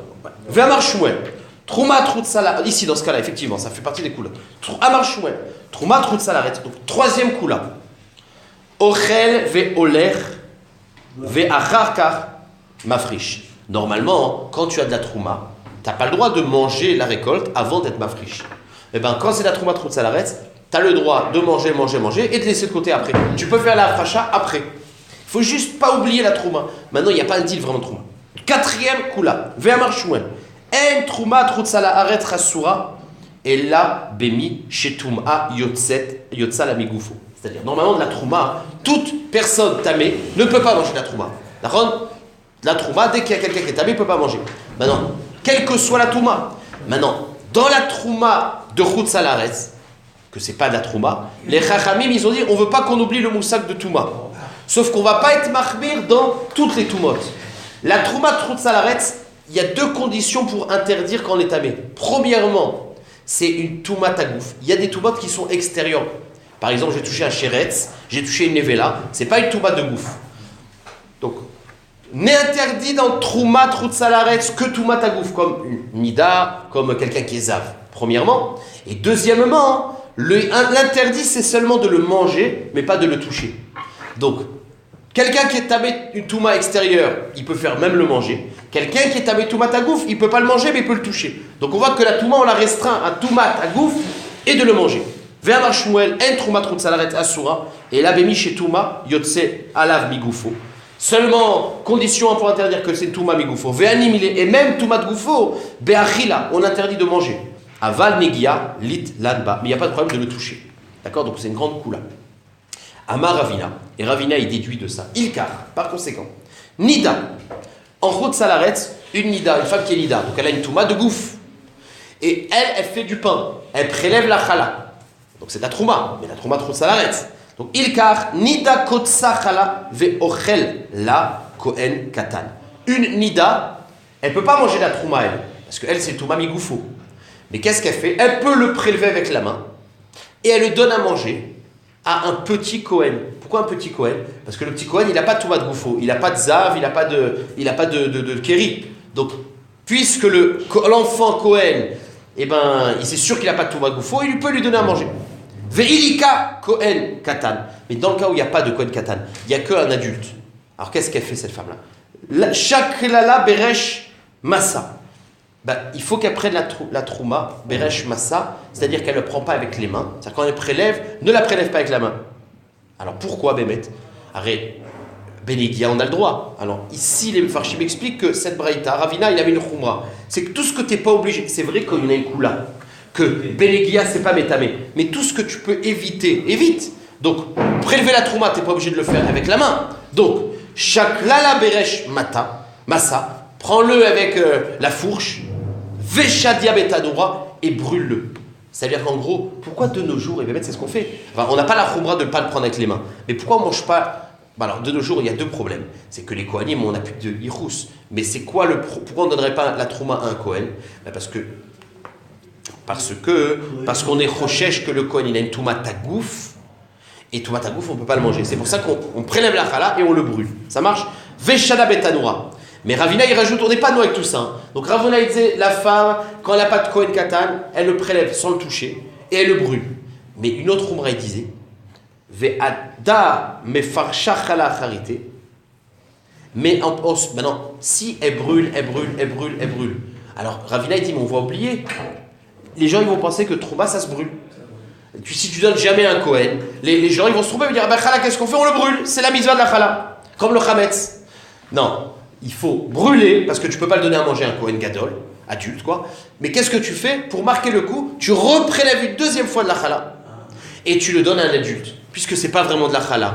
[SPEAKER 1] V'amar Shmuel, Trouma Chutz al Haaretz, ici dans ce cas-là, effectivement, ça fait partie des coups-là. Amar Shmuel, Trouma Chutz al Haaretz, donc 3e coup-là. Ochel ve'olech ve'acharkar mafrish. Normalement, quand tu as de la trouma, tu n'as pas le droit de manger la récolte avant d'être mafrish. Et bien, quand c'est la trouma trout salaretz, tu as le droit de manger et de laisser de côté après. Tu peux faire la fracha après. Il faut juste pas oublier la trouma. Maintenant, il n'y a pas un deal vraiment de trouma. Quatrième kula, ve'amar Shmuel. En trouma trout salaretz rasura. Et là, Bemi, Shetum'a, Yotsa la Migufo. C'est-à-dire, normalement, de la trouma, toute personne tamée ne peut pas manger de la trouma. D'accord ? La trouma, dès qu'il y a quelqu'un qui est tamé, il ne peut pas manger. Maintenant, quelle que soit la trouma, maintenant, dans la trouma de Chut Salaretz, que c'est pas de la trouma, les Chachamim, ils ont dit, on ne veut pas qu'on oublie le moussak de Touma. Sauf qu'on ne va pas être mahmir dans toutes les toumotes. La trouma de Chut Salaretz, il y a deux conditions pour interdire quand on est tamé. Premièrement, c'est une touma tagouf. Il y a des toumotes qui sont extérieures. Par exemple, j'ai touché un chéretz, j'ai touché une nevela, c'est pas une touma de gouf. Donc, n'est interdit dans trouma, trout salaretz, que touma tagouf, comme une nida, comme quelqu'un qui est zav, premièrement. Et deuxièmement, l'interdit, c'est seulement de le manger, mais pas de le toucher. Donc, quelqu'un qui est tamé une touma extérieure, il peut faire même le manger. Quelqu'un qui est tamé touma tagouf, il ne peut pas le manger, mais il peut le toucher. Donc on voit que la touma, on la restreint à touma tagouf et de le manger. Ve'amar Shmuel, en trouma trout salaret asura, et la bemi chez touma, yotse alav migufo. Seulement, condition pour interdire que c'est touma migufo. Ve'animile, et même touma tgufo, be'achila, on interdit de manger. Aval negia, lit lanba, mais il n'y a pas de problème de le toucher. D'accord ? Donc c'est une grande coula. Amar Ravina, et Ravina il déduit de ça. Ilkar, par conséquent. Nida, en Chut Salaretz, une nida, une femme qui est nida, donc elle a une touma de gouf. Et elle fait du pain, elle prélève la chala. Donc c'est la trouma, mais la trouma de Chut Salaretz. Donc Ilkar, nida kotsa chala ve'ochel la kohen katan. Une nida, elle ne peut pas manger la trouma elle, parce qu'elle c'est touma migoufo. Mais qu'est-ce qu'elle fait ? Elle peut le prélever avec la main, et elle le donne à manger à un petit Kohen. Pourquoi un petit Kohen ? Parce que le petit Kohen, il n'a pas de Toumat Goufo, il n'a pas de Zav, il n'a pas de Kéri. Donc, puisque l'enfant Kohen, eh ben, il c'est sûr qu'il n'a pas de Toumat Goufo, il peut lui donner à manger. Ve'ilika Kohen Katan. Mais dans le cas où il n'y a pas de Kohen Katan, il n'y a qu'un adulte. Alors, qu'est-ce qu'elle fait, cette femme-là ? Shaklala Beresh Massa. Il faut qu'elle prenne la trouma, Beresh Massa, c'est-à-dire qu'elle ne le prend pas avec les mains. C'est-à-dire quand elle prélève, ne la prélève pas avec la main. Alors pourquoi, Bémet ? Arrête, Bénégia, on a le droit. Alors ici, les Mefarshim expliquent que cette braïta, Ravina, il avait une choumra. C'est que tout ce que tu n'es pas obligé, c'est vrai qu'il y en a une koula, que Bénégia, c'est pas métamé. Mais tout ce que tu peux éviter, évite. Donc, prélever la trouma, tu n'es pas obligé de le faire avec la main. Donc, Shaklala Beresh Massa, prends-le avec la fourche, Veshadia betanoura et brûle-le. C'est-à-dire qu'en gros, pourquoi de nos jours, et bien c'est ce qu'on fait. Enfin, on n'a pas la khoumra de ne pas le prendre avec les mains. Mais pourquoi on ne mange pas. Alors, de nos jours, il y a deux problèmes. C'est que les Kohanim, on n'a plus de Hirous. Mais c'est quoi pourquoi on ne donnerait pas la trouma à un Kohen ? Parce qu'on est rochesh que le Kohen, il a une touma tagouf. Et touma tagouf, on ne peut pas le manger. C'est pour ça qu'on prélève la chala et on le brûle. Ça marche ? Veshada betanoura. Mais Ravina, il rajoute, on n'est pas nous avec tout ça. Hein. Donc Ravina, il disait, la femme, quand elle n'a pas de Kohen Katan, elle le prélève sans le toucher et elle le brûle. Mais une autre Umra, il disait, Ve'ada mefarsha chala charité. Mais maintenant, si elle brûle. Alors Ravina, il dit, mais on va oublier. Les gens, ils vont penser que Trouma, ça se brûle. Et puis si tu donnes jamais un Kohen, les gens, ils vont se tromper et dire, chala, qu'est-ce qu'on fait ? On le brûle. C'est la mitzvah de la chala. Comme le chametz. Non. Il faut brûler, parce que tu ne peux pas le donner à manger à un Kohen Gadol, adulte quoi. Mais qu'est-ce que tu fais ? Pour marquer le coup, tu reprélèves une deuxième fois de la chala et tu le donnes à un adulte. Puisque ce n'est pas vraiment de la chala.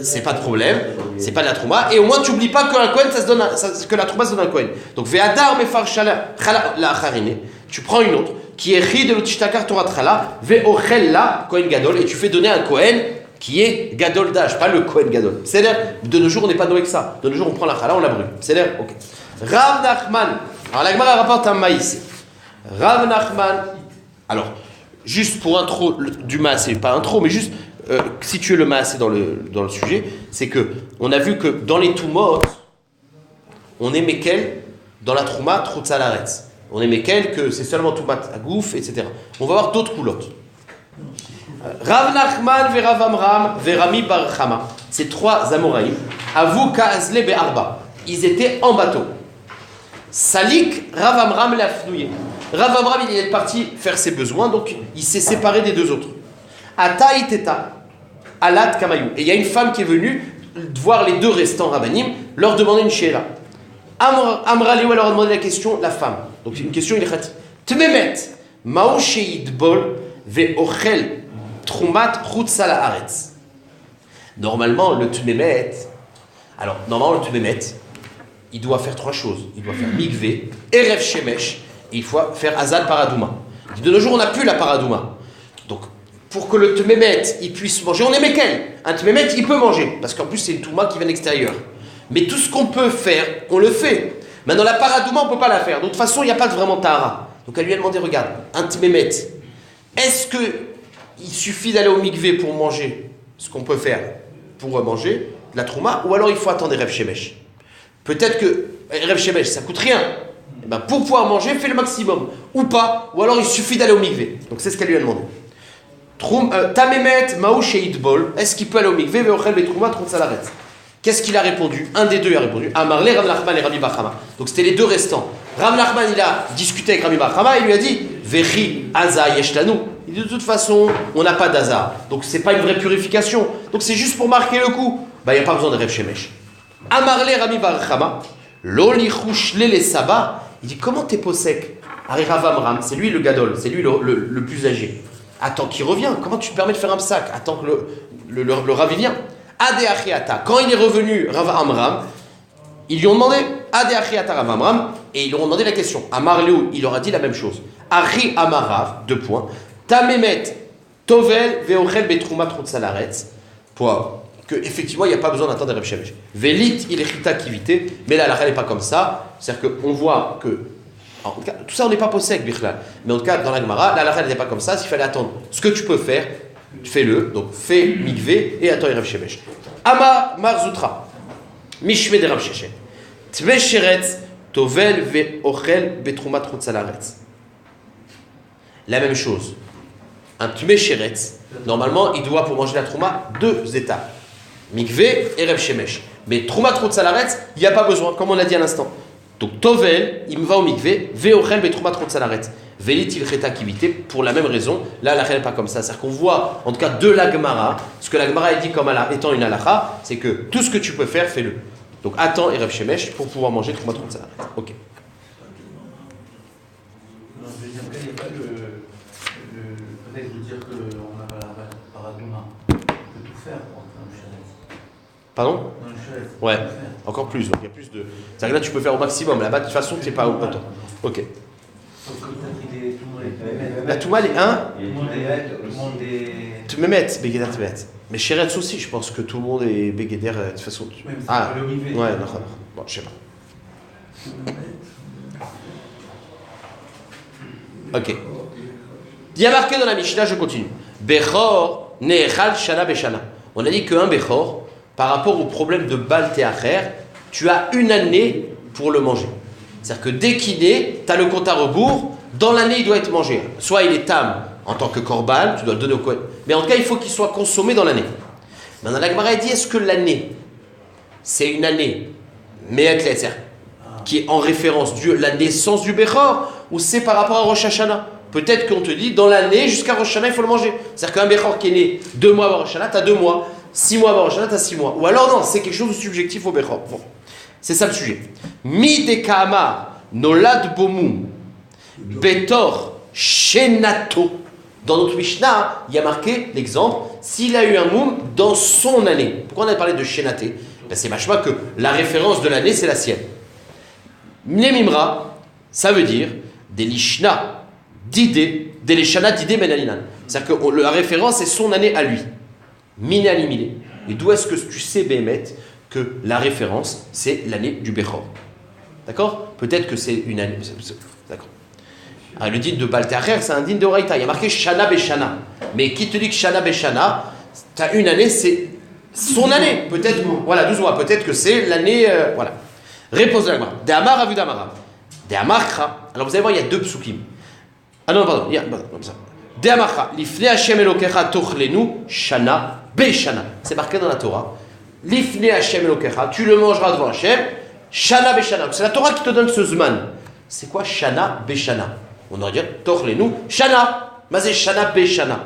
[SPEAKER 1] C'est pas de problème, c'est pas de la trouma. Et au moins tu n'oublies pas qu'un Kohen, que la trouma se donne à un Kohen. Donc, ve'adar mefar chala la acharine, tu prends une autre, qui est ri de l'otishtakar torat chala, ve'ochel la Kohen Gadol, et tu fais donner à un Kohen qui est Gadol d'âge, pas le Kohen Gadol. C'est-à-dire, de nos jours, on n'est pas doué que ça. De nos jours, on prend la chala, on la brûle. C'est-à-dire, ok. Rav Nachman. Alors, la Gemara rapporte un maïs. Rav Nachman. Alors, juste pour intro du maasé, pas intro, mais juste situer le maasé dans le sujet, c'est que on a vu que dans les Tumot, on est Mekel dans la Trouma, Trout Salaretz. On est Mekel que c'est seulement Toumat Agouf, etc. On va voir d'autres coulottes. Rav Nachman, Rav Amram, Rami Bar Chama. Ces trois Amoraïm. Avu Ka'azle Be'arba. Ils étaient en bateau. Salik Rav Amram l'afnouye. Rav Amram, il est parti faire ses besoins, donc il s'est séparé des deux autres. Ata iteta, alat kamayou. Et il y a une femme qui est venue voir les deux restants rabbanim, leur demander une sheila. Amra Léo leur a demandé la question, la femme. Donc c'est une question ilkhati. Tmemet, mao sheidbol ve'ochel trumat chutza la'aretz. Normalement, le tmemet, le tmemet, il doit faire trois choses. Il doit faire mikvé, erev shemesh, et il faut faire azal paradouma. De nos jours, on n'a plus la paradouma. Donc, pour que le tmemet, il puisse manger, on est mekel. Un tmemet, il peut manger, parce qu'en plus, c'est une touma qui vient de l'extérieur. Mais tout ce qu'on peut faire, on le fait. Maintenant, la paradouma, on ne peut pas la faire. De toute façon, il n'y a pas de vraiment tahara. Donc, elle lui a demandé, regarde, un tmemet, est-ce qu'il suffit d'aller au mikvé pour manger ce qu'on peut faire pour manger de la trouma, ou alors il faut attendre Erev Shemesh? Peut-être que Erev Shemesh, ça coûte rien. Et ben, pour pouvoir manger, fais le maximum. Ou pas, ou alors il suffit d'aller au mikvé. Donc c'est ce qu'elle lui a demandé. Tamemet Maou Sheidbol, est-ce qu'il peut aller au mikvé? Ve'ochel betrouma trot salaret. Qu'est-ce qu'il a répondu? Un des deux a répondu. Amarle, Rav Nachman et Rabbi Bar Chama. Donc c'était les deux restants. Rav Nachman, il a discuté avec Rabbi Bar Chama, il lui a dit Vechi Aza Yeshlanu. Il dit de toute façon, on n'a pas d'Aza. Donc c'est pas une vraie purification. Donc c'est juste pour marquer le coup. Il n'y a pas besoin de Rev Shemesh. Amarle Rabbi Bar Chama, Lolichouch Lele Saba. Il dit comment t'es posek? Rav Amram, c'est lui le gadol, c'est lui le plus âgé. Attends qu'il revient, comment tu te permets de faire un psaque? Attends que le Rav vient. Ade Achiata, quand il est revenu Rav Amram, ils lui ont demandé Ade Achiata Rav Amram, et ils lui ont demandé la question. Amarleu, il leur a dit la même chose. Achi Amarav, 2 points. Tamemet Tovel Veochel Betrouma Trotsalaretz. Point. Que effectivement il n'y a pas besoin d'attendre Reb Shemesh. Velit il chita kivité, mais là la règle n'est pas comme ça. C'est-à-dire qu'on voit que, en tout cas, tout ça on n'est pas possède bichlal. Mais en tout cas dans la Gemara, là la règle n'est pas comme ça. S'il fallait attendre ce que tu peux faire, fais-le. Donc fais mikvé et attends Reb Shemesh. Ama Marzoutra Mishme de Rab Sheshet Tve Sheretz Tovel Veochel Betrouma Trotsalaretz. La même chose. Un Tme Sheretz, normalement il doit pour manger la trouma 2 étapes. Mikvé et Rev Shemesh. Mais Trouma Trotsalaretz, il n'y a pas besoin, comme on a dit à l'instant. Donc Tovel, il me va au Mikvé, Veochel be Trouma Trotsalaretz. Velit il cheta kivité, pour la même raison. Là, la règle n'est pas comme ça. C'est-à-dire qu'on voit, en tout cas, de la Gemara, ce que la Gemara dit comme étant une halakha, c'est que tout ce que tu peux faire, fais-le. Donc attends et Rev Shemesh pour pouvoir manger Trouma Trotsalaretz. Ok.
[SPEAKER 3] Non, je veux dire, il n'y a pas le prétexte de dire qu'on n'a pas la paradouma. On peut tout faire pour entrer dans le chalet.
[SPEAKER 1] Pardon?
[SPEAKER 3] Dans le chalet.
[SPEAKER 1] Ouais, encore plus. Donc il y a plus de. C'est-à-dire que là, tu peux faire au maximum. Là-bas, de toute façon, tu n'es pas au poteau. Ok.
[SPEAKER 3] Sauf que peut-être il est tout le monde est.
[SPEAKER 1] La Touma, les 1.
[SPEAKER 3] Tout le monde est.
[SPEAKER 1] Tu me mets, Begeder, tu mets. Mais Sheretz aussi, je pense que tout le monde est Begeder de toute façon.
[SPEAKER 3] Oui, mais c'est
[SPEAKER 1] Ah,
[SPEAKER 3] le Mikvé.
[SPEAKER 1] ouais, non. Bon, je sais pas. Ok. Il y a marqué dans la Mishnah, je continue. Bechor ne'echal shana beshana. On a dit qu'un Bechor, par rapport au problème de Bal Teacher, tu as une année pour le manger. C'est-à-dire que dès qu'il est, tu as le compte à rebours, dans l'année il doit être mangé. Soit il est tam en tant que korban, tu dois le donner au Kohen. Mais en tout cas, il faut qu'il soit consommé dans l'année. Maintenant, la Gemara dit, est-ce que l'année, c'est une année, qui est en référence la naissance du Bechor, ou c'est par rapport à Rosh Hashanah? Peut-être qu'on te dit, dans l'année, jusqu'à Rosh Hashanah, il faut le manger. C'est-à-dire qu'un Bechor qui est né 2 mois avant Rosh Hashanah, tu as 2 mois. 6 mois avant Rosh Hashanah, tu as 6 mois. Ou alors non, c'est quelque chose de subjectif au Bechor. Bon. C'est ça le sujet. Mi de Kaamar, Nolad Bomum, Betor, Shenato. Dans notre Mishnah, il y a marqué l'exemple, s'il a eu un moum dans son année. Pourquoi on a parlé de Shenaté? C'est machma que la référence de l'année, c'est la sienne. Mnemimra, ça veut dire des lishna d'idées, des lishana d'idées menalinan. C'est-à-dire que la référence est son année à lui. Minalimile. Et d'où est-ce que tu sais, Béhémet, que la référence, c'est l'année du Bechor? D'accord? Peut-être que c'est une année. D'accord. Alors, le din de Bal Teacher, c'est un din de Oraïta. Il y a marqué Shana Beshana. Mais qui te dit que Shana Beshana, tu as une année, c'est son année. Peut-être, voilà, 12 mois. Peut-être que c'est l'année. Voilà. Réponse de la Gemara. De Amar Avu d'Amara. De Amarkra. Alors, vous allez voir, il y a 2 psukim. Ah non, pardon. Comme ça. De Amarkra. Lifne Hashem Elokecha Tochlenu Shana Beshana. C'est marqué dans la Torah. Lifne Hashem Elokecha, tu le mangeras devant Hashem, Shana Beshana. C'est la Torah qui te donne ce Zman. C'est quoi Shana Beshana? On aurait dit Torlenu, Shana. Mazé Shana Beshana.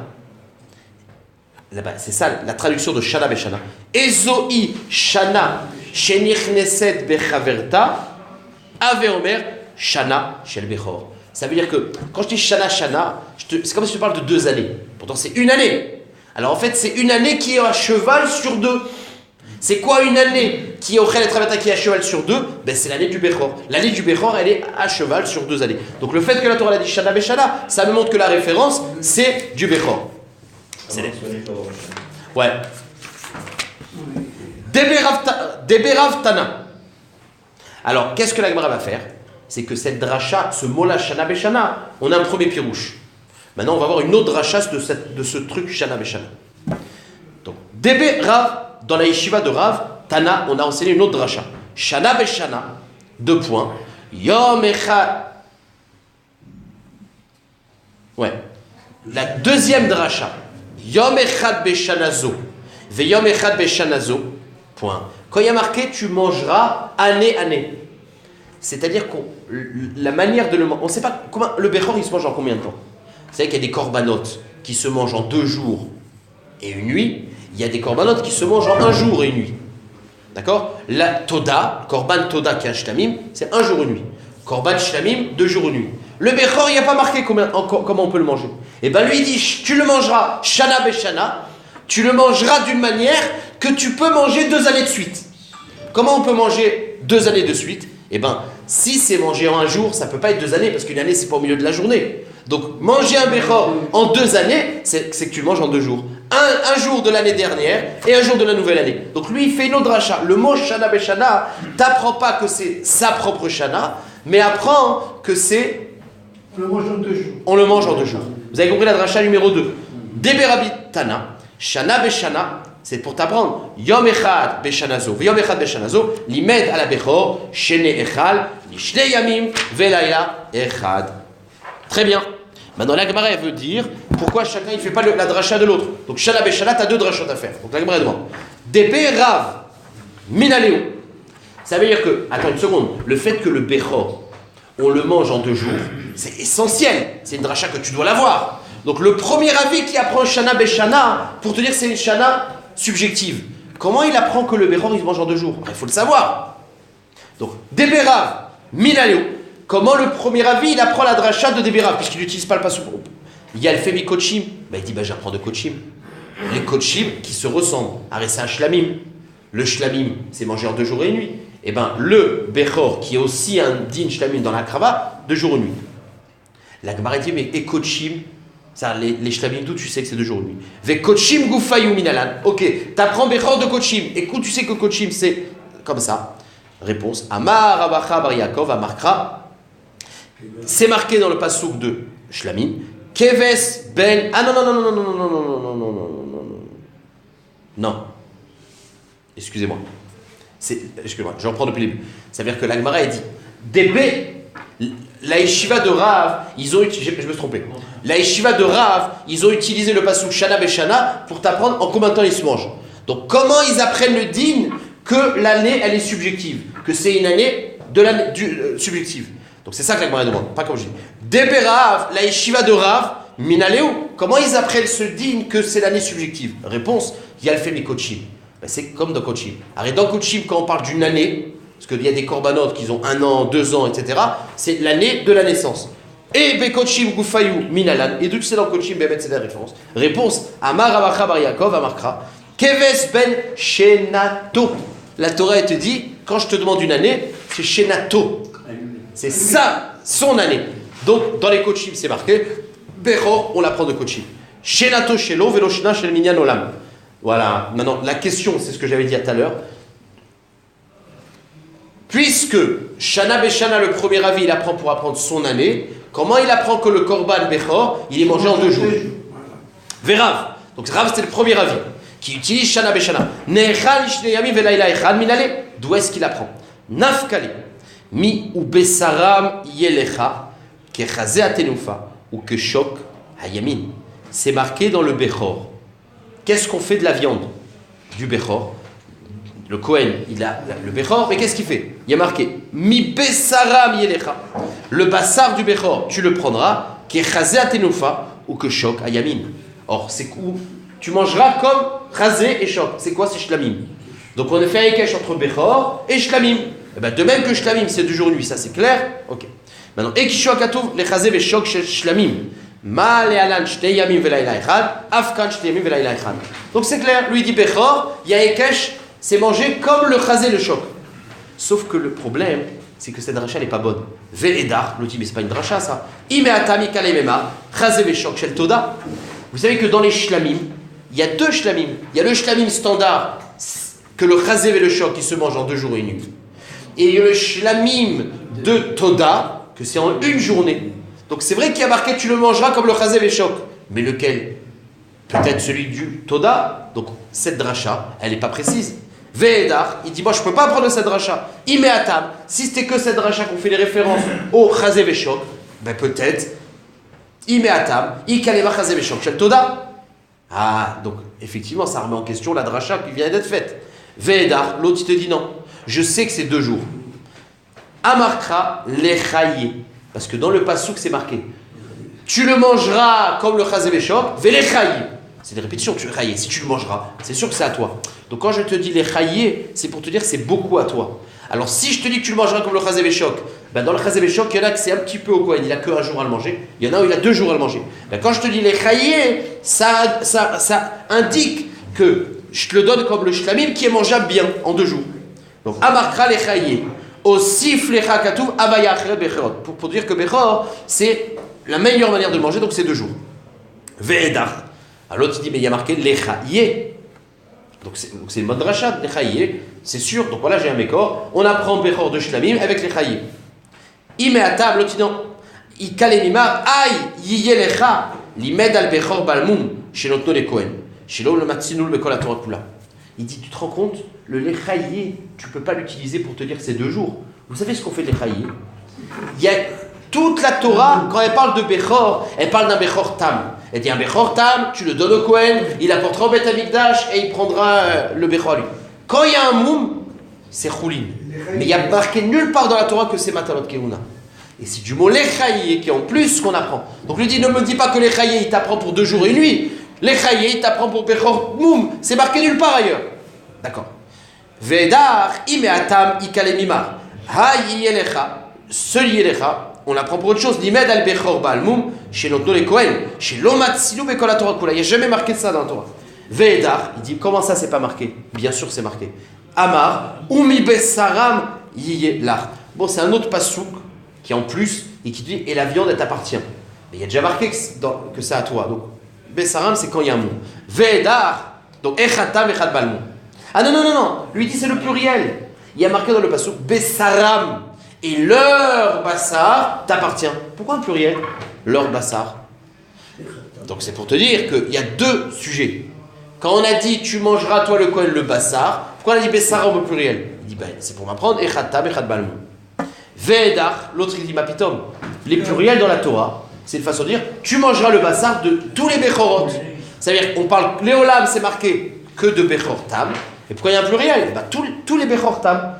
[SPEAKER 1] Là-bas, c'est ça la traduction de Shana Beshana. Ezoi Shana Shenichneset Bechaverta Ave Omer Shana Shel Bechor. Ça veut dire que quand je dis Shana Shana, c'est comme si je te parle de 2 années. Pourtant c'est une année. Alors en fait c'est une année qui est à cheval sur 2. C'est quoi une année qui est au Chelet Ravata qui est à cheval sur 2? Ben c'est l'année du Bechor. L'année du Bechor elle est à cheval sur 2 années. Donc le fait que la Torah a dit Shana Beshana, ça me montre que la référence c'est du Bechor. C'est ouais. Deberav Tana. Alors, qu'est-ce que la Gemara va faire? C'est que cette dracha, ce mot-là, Shana Beshana, on a un premier pirouche. Maintenant, on va voir une autre dracha de ce truc Shana Beshana. Donc, Deberav, dans la yeshiva de Rav, Tana, on a enseigné une autre dracha. Shana Beshana, 2 points. Yom Echad. Ouais. La deuxième dracha. Yom Echad Beshanazo. Ve Yom Echad Beshanazo. Point. Quand il y a marqué, tu mangeras année. C'est-à-dire que la manière de le manger, on ne sait pas comment le Bechor il se mange en combien de temps. Vous savez qu'il y a des corbanotes qui se mangent en 2 jours et 1 nuit. Il y a des corbanotes qui se mangent en 1 jour et 1 nuit. D'accord? La Toda, Korban Toda qui est un shlamim, c'est 1 jour et 1 nuit. Korban shlamim, 2 jours et 1 nuit. Le Bechor, il n'y a pas marqué comment on peut le manger. Et bien lui il dit, tu le mangeras Shana Beshana, tu le mangeras d'une manière que tu peux manger 2 années de suite. Comment on peut manger 2 années de suite? Eh bien, si c'est mangé en 1 jour, ça ne peut pas être 2 années, parce qu'une année, c'est pas au milieu de la journée. Donc, manger un Bechor en 2 années, c'est que tu le manges en 2 jours. Un jour de l'année dernière et 1 jour de la nouvelle année. Donc, lui, il fait une autre dracha. Le mot Shana Beshana, t'apprends pas que c'est sa propre Shana, mais apprends que c'est...
[SPEAKER 2] On le mange en 2 jours.
[SPEAKER 1] On le mange en 2 jours. Vous avez compris la dracha numéro 2. Deberabitana, Shana Beshana, c'est pour t'apprendre. Yom Echad Beshanazo, Yom Echad Beshanazo, Limed ala Bechor, Shene Echal, Lishne Yamim, Velayla Echad. Très bien. Maintenant, la Gemara, elle veut dire pourquoi chacun il ne fait pas la dracha de l'autre. Donc, Shana Beshana, tu as 2 drachot à faire. Donc, la Gemara demande Depe Rav Minaleo. Ça veut dire que, attends une seconde, le fait que le Bechor, on le mange en 2 jours, c'est essentiel. C'est une dracha que tu dois l'avoir. Donc, le premier avis qui apprend Shana Beshana, pour te dire c'est une Shana subjective. Comment il apprend que le Bechor il se mange en 2 jours? Il faut le savoir. Donc, Deberav Minaleo. Comment le premier avis il apprend la dracha de Deberav, puisqu'il n'utilise pas le passou. Il y a le Femi Kochim. Il dit j'apprends de Kochim. Les Kochim qui se ressemblent. Arrête, c'est un shlamim. Le shlamim, c'est manger en 2 jours et 1 nuit. Et bien, le Bechor, qui est aussi un din shlamim dans la krava, 2 jours et 1 nuit. La Gemara dit mais et Kochim, ça, les shlamim, tout tu sais que c'est 2 jours et 1 nuit. Ve Kochim gufayu minalan. Ok, t'apprends Bechor de Kochim. Écoute, tu sais que Kochim c'est comme ça. Réponse Amar Abacha Bar Yaakov Amarkra. C'est marqué dans le passouk de Shlamim. Keves ben. Ah non. Excusez-moi. Excusez-moi, je reprends depuis le début. Ça veut dire que la Gemara a dit la yeshiva de Rav, ils ont utilisé. Je me suis trompé. La yeshiva de Rav, ils ont utilisé le passouk Shana Beshana pour t'apprendre en combien de temps ils se mangent. Donc, comment ils apprennent le din que l'année, elle est subjective, que c'est une année de l'année subjective. Donc c'est ça que la Gemara demande, pas comme je dis. Deberav, la yeshiva de Rav, Minaleo. Comment ils apprennent ce din que c'est l'année subjective? Réponse, il y a le fait Kochim. Ben, c'est comme dans Kochim. Alors dans Kochim, quand on parle d'une année, parce qu'il y a des corbanotes qui ont 1 an, 2 ans, etc., c'est l'année de la naissance. Et Bekochim Gufayu Minalan. Et d'où tu sais dans Kochim, c'est la référence. Réponse, Amar Abacha Bar Yaakov, Amarkra. Keves ben Shenato. La Torah, elle te dit, quand je te demande une année, c'est Shenato. C'est ça, son année. Donc, dans les Kochim, c'est marqué, Bechor, on l'apprend de Kochim. Shenato Shelo, Veloshna Shel Minyan Olam. Voilà. Maintenant, la question, c'est ce que j'avais dit tout à l'heure. Puisque Shana Beshana, le premier avis, il apprend pour apprendre son année, comment il apprend que le Korban Bechor, il est mangé en 2 jours? Verav. Donc, Rav, c'était le premier avis qui utilise Shana Beshana. Nechal Shneyami Velayla Echad Minale. D'où est-ce qu'il apprend? Nafkali. Mi ou besaram yelecha kechaze atenufa ou keshok hayamin. C'est marqué dans le Bechor. Qu'est-ce qu'on fait de la viande du Bechor? le Kohen, il a le Bechor, mais qu'est-ce qu'il fait? Il y a marqué Mi Besaram Yelecha. Le bassar du Bechor, tu le prendras, qui est Chazé Atenufa ou que Shok Ayamin. Or, c'est où tu mangeras comme Chazé et Shok. C'est quoi? C'est Shlamim. Donc, on a fait un ékesh entre Bechor et Shlamim. Et ben, de même que Shlamim, c'est 2 jours et nuit, ça c'est clair? Ok. Maintenant, Ekishua Katuv, les Chazé et Shok Shlamim. Ma le'alan shtei yamim ve'layla echad, afkan shtei yamim ve'layla echad. Donc c'est clair, lui dit Bechor, il y a Ekesh, c'est mangé comme le chazé, le choc. Sauf que le problème, c'est que cette dracha n'est pas bonne. Ve'edar, l'autre dit, mais c'est pas une dracha ça. Ime'atami kalemema, chazé ve'shok shel toda. Vous savez que dans les shlamim, il y a 2 shlamim. Il y a le shlamim standard, que le chazé et le choc qui se mange en 2 jours et 1 nuit. Et il y a le shlamim de toda, que c'est en 1 journée. Donc c'est vrai qu'il y a marqué tu le mangeras comme le chazé veshok. Mais lequel? Peut-être celui du Toda. Donc cette dracha, elle n'est pas précise. Ve'edar, il dit moi je ne peux pas prendre cette dracha. Imeatam, si c'était que cette dracha qu'on fait les références au chazé veshok, ben peut-être Imeatam, ikalema chazé veshok shel Toda. Ah, donc effectivement ça remet en question la dracha qui vient d'être faite. Ve'edar, l'autre il te dit non. Je sais que c'est 2 jours. Amarkra lechaye. Parce que dans le pasouk, c'est marqué. Tu le mangeras comme le chazé veshok, ve'lechaye. C'est des répétitions, tu le si tu le mangeras, c'est sûr que c'est à toi. Donc quand je te dis lechaye, c'est pour te dire que c'est beaucoup à toi. Alors si je te dis que tu le mangeras comme le chazé veshok, ben dans le chazé veshok, il y en a que c'est un petit peu au Kohen, il a que 1 jour à le manger. Il y en a où il a 2 jours à le manger. Ben quand je te dis lechaye, ça indique que je te le donne comme le shlamim qui est mangeable bien en 2 jours. Donc amarkra lechaye. Aussi flecha katouv avaya acheret bechorot. Pour dire que bechor, c'est la meilleure manière de le manger, donc c'est 2 jours. Ve'edar. Alors l'autre dit, mais il y a marqué lechaye. Donc c'est une bonne drachat, lechaye, c'est sûr. Donc voilà, j'ai un bechor. On apprend bechor de shlamim avec lechaye. Ime à table, l'autre dit non. Ikale mimar, aïe, yiye lecha, limed al bechor balmum, chez notre le Kohen. Chez l'eau le matzinul bekol Torah kula. Il dit, tu te rends compte, le lechaye, tu ne peux pas l'utiliser pour te dire que c'est 2 jours. Vous savez ce qu'on fait de lechaye? Il y a toute la Torah, quand elle parle de Bechor, elle parle d'un Bechor Tam. Elle dit un Bechor Tam, tu le donnes au Kohen, il apportera au Beth Amikdash et il prendra le Bechor à lui. Quand il y a un Moum, c'est Choulin. Mais il n'y a marqué nulle part dans la Torah que c'est Matalot Keuna. Et c'est du mot lechaye qui est en plus qu'on apprend. Donc lui dit, ne me dis pas que lechaye, il t'apprend pour 2 jours et 1 nuit. Lechaye, il t'apprend pour Bechor Moum. C'est marqué nulle part ailleurs. D'accord. Vedar, imeatam, ikalemimar. Ha yelecha, ce yelecha, on l'apprend pour autre chose. Limed al bechor balmum, chez notre les Kohen, chez l'omatsilou bekol la Torah kula. Il n'y a jamais marqué ça dans la Torah. Vedar, il dit, comment ça c'est pas marqué? Bien sûr c'est marqué. Amar, umi besaram yiyelach. Bon, c'est un autre pasouk qui est en plus et qui dit, et la viande elle t'appartient. Mais il y a déjà marqué que c'est à toi. Donc, besaram c'est quand il y a un mot. Vedar, donc echatam echad balmum. Ah non, lui dit c'est le pluriel. Il y a marqué dans le passouk Bessaram. Et leur bassar t'appartient. Pourquoi un pluriel? Leur bassar. Donc c'est pour te dire qu'il y a 2 sujets. Quand on a dit tu mangeras toi le Kohen le bassar, pourquoi on a dit Bessaram au pluriel? Il dit ben, c'est pour m'apprendre Echatam Echad Balmum. Ve'edar, l'autre il dit Mapitom. Les pluriels dans la Torah, c'est une façon de dire tu mangeras le bassar de tous les Bechorot. C'est-à-dire qu'on parle, Léolam c'est marqué que de Bechor Tam. Et pourquoi il y a un pluriel? Ben, tous les Bechor Tam.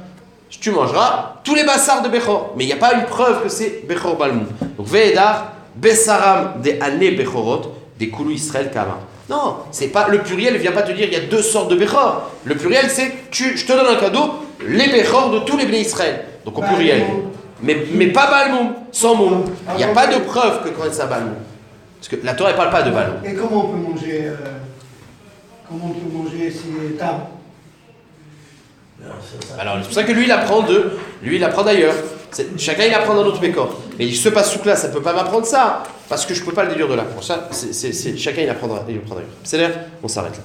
[SPEAKER 1] Tu mangeras tous les bassars de Bechor. Mais il n'y a pas une preuve que c'est Bechor Balmou. Donc, Ve'edar, Bessaram, des années Bechorot, des Koulou Israël Kama. Non, c'est pas, le pluriel ne vient pas te dire il y a 2 sortes de Bechor. Le pluriel, c'est je te donne un cadeau, les Bechor de tous les Bnei Israël. Donc, au pluriel. Mais pas Balmou, sans mot. Il n'y a pas de preuve que quand c'est Balmou. Parce que la Torah ne parle pas de Balmou.
[SPEAKER 2] Et comment on peut manger ces tables?
[SPEAKER 1] Alors c'est pour ça que lui il apprend d'ailleurs. Chacun il apprend dans notre bécor. Mais ce pasouk là, ça ne peut pas m'apprendre ça parce que je ne peux pas le déduire de là. Pour ça, chacun il apprendra d'ailleurs. C'est l'air. On s'arrête là.